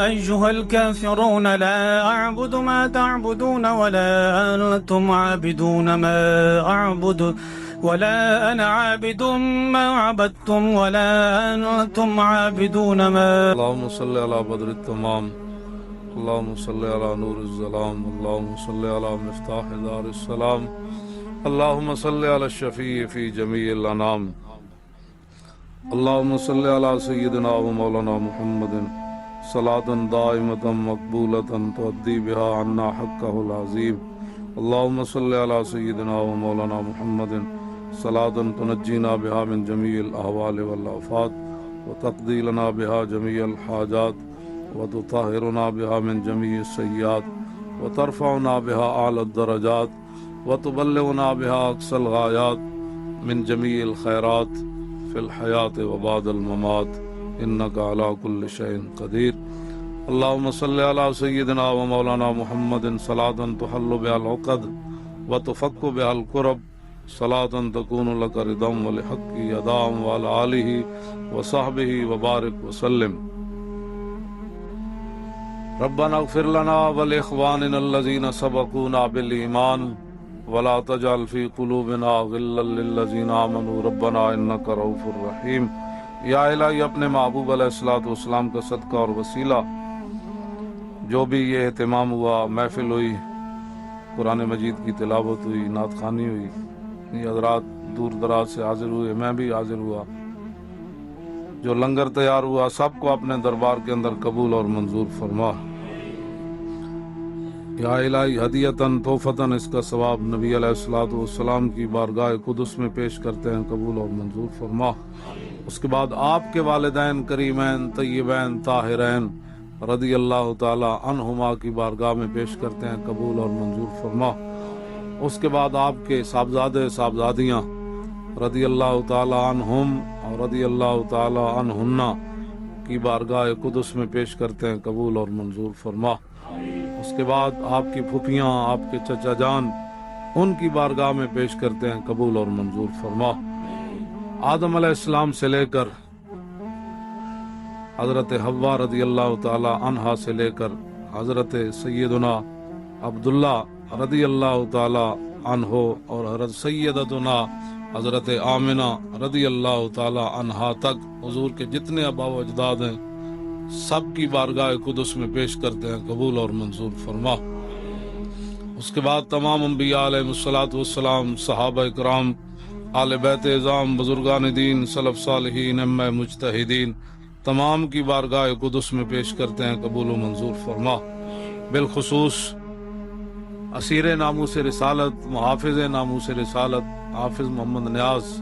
أيها الكافرون لا أعبد ما تعبدون ولا أنتم عابدون ما أعبد ولا أنا عابد ما عبدتم ولا أنتم عابدون ما اللهم صل على بدر التمام، اللهم صل على نور الظلام، اللهم صل على مفتاح دار السلام، اللهم صل على الشفيع في جميع الأنام، اللهم صل على سيدنا ومولانا محمد صلاة دائمة مقبولة تؤدي بها عنا حقه العظيم، اللهم صل على سيدنا ومولانا محمد صلاة تنجينا بها من جميع الأهوال والآفات وتقضي لنا بها جميع الحاجات وتطهرنا بها من جميع السيئات وترفعنا بها أعلى الدرجات وتبلغنا بها أقصى الغايات من جميع الخيرات في الحياة وبعد الممات إنك على كل شيء قدير. اللهم صل على سيدنا ومولانا محمد صلاة تحل بها العقد وتفك بها الكرب، صلاة تكون لك رضا ولحق يداء وعلى آله وصحبه وبارك وسلم. ربنا اغفر لنا ولإخواننا الذين سبقونا بالإيمان ولا تجعل في قلوبنا غلا للذين آمنوا ربنا إنك رؤوف رحيم. یا الہی اپنے محبوب علیہ الصلوۃ والسلام کا صدقہ اور وسیلہ جو بھی یہ اہتمام ہوا، محفل ہوئی، قرآن مجید کی تلاوت ہوئی، نعت خوانی ہوئی، یہ حضرات دور دراز سے حاضر ہوئے، میں بھی حاضر ہوا، جو لنگر تیار ہوا، سب کو اپنے دربار کے اندر قبول اور منظور فرما. یا الہی ہدیتاً تحفتاً اس کا ثواب نبی علیہ الصلوۃ والسلام کی بارگاہ قدس میں پیش کرتے ہیں، قبول اور منظور فرما. اس کے بعد آپ کے والدین کریمین طیبین طاہرین رضی اللہ تعالی عنہما کی بارگاہ میں پیش کرتے ہیں، قبول اور منظور فرما. اس کے بعد آپ کے صاحبزادے صاحبزادیاں رضی اللہ تعالی عنہم اور رضی اللہ تعالی عنہن کی بارگاہ قدس میں پیش کرتے ہیں، قبول اور منظور فرما. اس کے بعد آپ کی پھوپھیاں، آپ کے چچا جان، ان کی بارگاہ میں پیش کرتے ہیں، قبول اور منظور فرما. آدم علیہ السلام سے لے کر حضرت حوا رضی اللہ تعالی عنہا سے لے کر حضرت سیدنا عبداللہ رضی اللہ تعالی عنہ اور حضرت سیدتنا حضرت آمنہ رضی اللہ تعالی عنہا تک حضور کے جتنے آباء و اجداد ہیں سب کی بارگاہ قدس میں پیش کرتے ہیں، قبول اور منظور فرما. اس کے بعد تمام انبیاء علیہ الصلوۃ والسلام، صحابہ کرام، آل بیت اعظام، بزرگان دین، سلف صالحین، ائمہ مجتہدین، تمام کی بارگاہ قدس میں پیش کرتے ہیں، قبول و منظور فرما. بالخصوص اسیر ناموس رسالت، محافظ ناموس رسالت حافظ محمد نیاز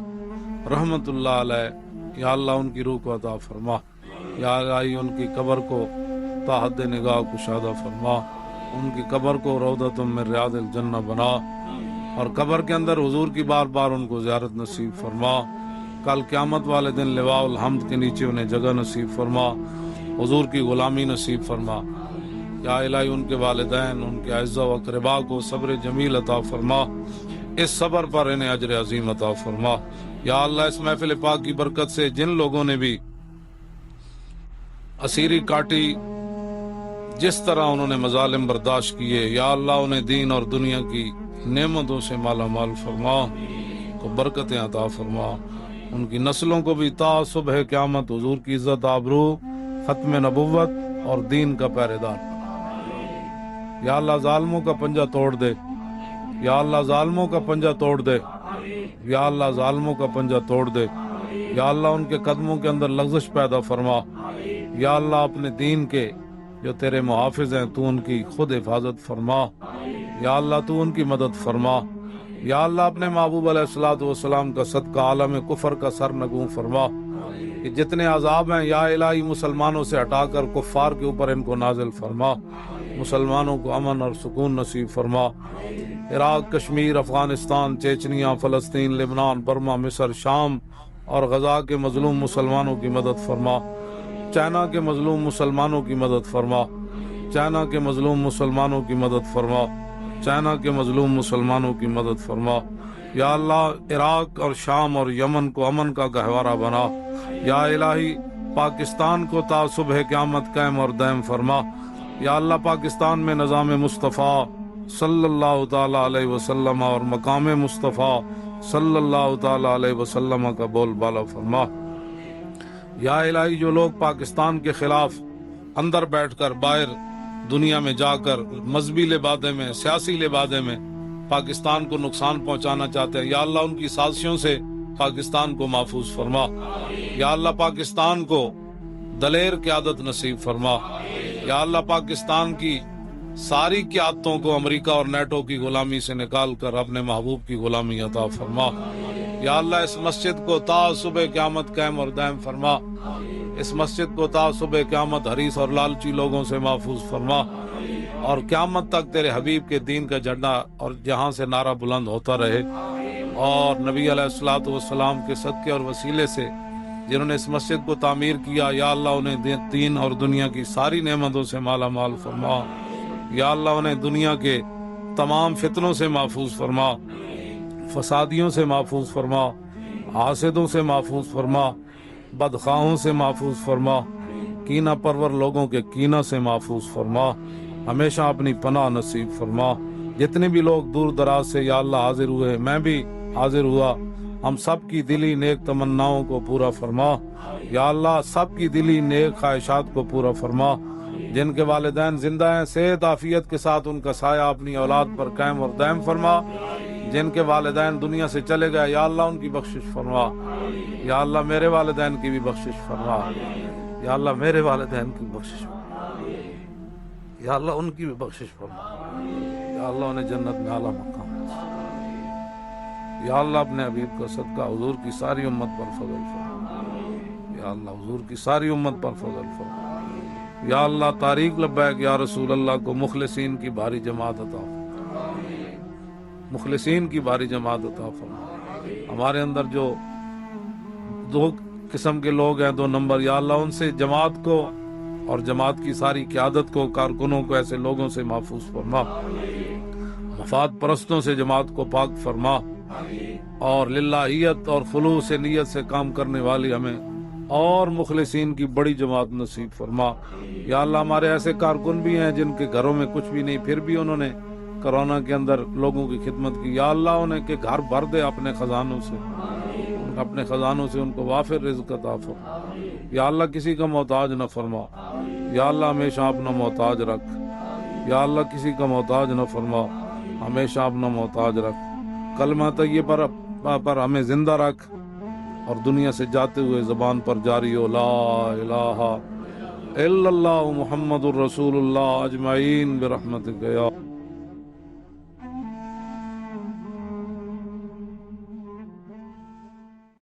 رحمت اللہ علیہ، یا اللہ ان کی روح کو عطا فرما. یا الہی ان کی قبر کو تا حد نگاہ کشادہ فرما، ان کی قبر کو روضۃ من ریاض الجنہ بنا، اور قبر کے اندر حضور کی بار بار ان کو زیارت نصیب فرما. کل قیامت والے دن لواء الحمد کے نیچے انہیں جگہ نصیب فرما، حضور کی غلامی نصیب فرما. یا الہی ان کے والدین، ان کے اعزاء و اقرباء کو صبر جمیل عطا فرما، اس صبر پر انہیں اجر عظیم عطا فرما. یا اللہ اس محفل پاک کی برکت سے جن لوگوں نے بھی اسیری کاٹی، جس طرح انہوں نے مظالم برداشت کیے، یا اللہ انہیں دین اور دنیا کی نعمتوں سے مالا مال فرما، کو برکتیں عطا فرما. ان کی نسلوں کو بھی تا صبح قیامت حضور کی عزت آبرو، ختم نبوت اور دین کا پہرے دار بنا. یا اللہ ظالموں کا پنجہ توڑ دے، یا اللہ ظالموں کا پنجہ توڑ دے، یا اللہ ظالموں کا پنجہ توڑ دے. یا اللہ ان کے قدموں کے اندر لغزش پیدا فرما. یا اللہ اپنے دین کے جو تیرے محافظ ہیں تو ان کی خود حفاظت فرما. یا اللہ تو ان کی مدد فرما. یا اللہ اپنے محبوب علیہ الصلوۃ والسلام کا صدقہ عالم کفر کا سر نگوں فرما. کہ جتنے عذاب ہیں یا الہی مسلمانوں سے ہٹا کر کفار کے اوپر ان کو نازل فرما. مسلمانوں کو امن اور سکون نصیب فرما. عراق، کشمیر، افغانستان، چیچنیا، فلسطین، لبنان، برما، مصر، شام اور غزہ کے مظلوم مسلمانوں کی مدد فرما، چائنا کے مظلوم مسلمانوں کی مدد فرما، چائنا کے مظلوم مسلمانوں کی مدد فرما، چائنا کے مظلوم مسلمانوں کی مدد فرما۔ یا اللہ عراق اور شام اور یمن کو امن کا گہوارہ بنا۔ یا الہی پاکستان کو تا صبح قیامت قائم اور دائم فرما۔ یا اللہ پاکستان میں نظام مصطفیٰ صلی اللہ تعالیٰ علیہ وسلم اور مقام مصطفیٰ صلی اللہ تعالیٰ علیہ وسلم کا بول بالا فرما۔ یا الہی جو لوگ پاکستان کے خلاف اندر بیٹھ کر باہر دنیا میں جا کر مذہبی لبادے میں سیاسی لبادے میں پاکستان کو نقصان پہنچانا چاہتے ہیں، یا اللہ ان کی سازشوں سے پاکستان کو محفوظ فرما۔ یا اللہ پاکستان کو دلیر قیادت نصیب فرما۔ یا اللہ پاکستان کی ساری قیادتوں کو امریکہ اور نیٹو کی غلامی سے نکال کر اپنے محبوب کی غلامی عطا فرما۔ یا اللہ اس مسجد کو تا صبح قیامت قائم اور دائم فرما۔ اس مسجد کو تا صبح قیامت حریص اور لالچی لوگوں سے محفوظ فرما، اور قیامت تک تیرے حبیب کے دین کا جھنڈا اور جہاں سے نعرہ بلند ہوتا رہے۔ اور نبی علیہ الصلوۃ والسلام کے صدقے اور وسیلے سے جنہوں نے اس مسجد کو تعمیر کیا، یا اللہ انہیں دین اور دنیا کی ساری نعمتوں سے مالا مال فرما۔ یا اللہ انہیں دنیا کے تمام فتنوں سے محفوظ فرما، فسادیوں سے محفوظ فرما، حاسدوں سے محفوظ فرما، بدخواہوں سے محفوظ فرما، کینہ پرور لوگوں کے کینہ سے محفوظ فرما، ہمیشہ اپنی پناہ نصیب فرما۔ جتنے بھی لوگ دور دراز سے یا اللہ حاضر ہوئے، میں بھی حاضر ہوا، ہم سب کی دلی نیک تمناؤں کو پورا فرما۔ یا اللہ سب کی دلی نیک خواہشات کو پورا فرما۔ جن کے والدین زندہ ہیں صحت عافیت کے ساتھ ان کا سایہ اپنی اولاد پر قائم اور دائم فرما۔ جن کے والدین دنیا سے چلے گئے، یا اللہ ان کی بخشش فرما۔ یا اللہ میرے والدین کی بھی بخشش فرما۔ یا اللہ میرے والدین کی بخشش فرما۔ یا اللہ ان کی بھی بخشش فرما۔ یا اللہ انہیں جنت میں اعلیٰ مقام۔ یا اللہ اپنے حبیب کا صدقہ حضور کی ساری امت پر فضل فرما۔ یا اللہ حضور کی ساری امت پر فضل فرما۔ یا اللہ طریق لبیک یا رسول اللہ کو مخلصین کی بھاری جماعت عطا فرما، مخلصین کی بھاری جماعت عطا فرما۔ ہمارے اندر جو دو قسم کے لوگ ہیں، 2 نمبر، یا اللہ ان سے جماعت کو اور جماعت کی ساری قیادت کو، کارکنوں کو ایسے لوگوں سے محفوظ فرما، مفاد پرستوں سے جماعت کو پاک فرما، اور للہیت اور خلوص نیت سے کام کرنے والی ہمیں اور مخلصین کی بڑی جماعت نصیب فرما۔ یا اللہ ہمارے ایسے کارکن بھی ہیں جن کے گھروں میں کچھ بھی نہیں، پھر بھی انہوں نے کرونا کے اندر لوگوں کی خدمت کی، یا اللہ انہیں کے گھر بھر دے اپنے خزانوں سے، اپنے خزانوں سے ان کو وافر رزق عطا فرما۔ یا اللہ کسی کا محتاج نہ فرما، یا اللہ ہمیشہ اپنا محتاج رکھ۔ یا اللہ کسی کا محتاج نہ فرما، ہمیشہ اپنا محتاج رکھ۔ کلمہ طیبہ پر ہمیں زندہ رکھ، اور دنیا سے جاتے ہوئے زبان پر جاری ہو لا الہ الا اللہ محمد الرسول اللہ اجمعین برحمتک یا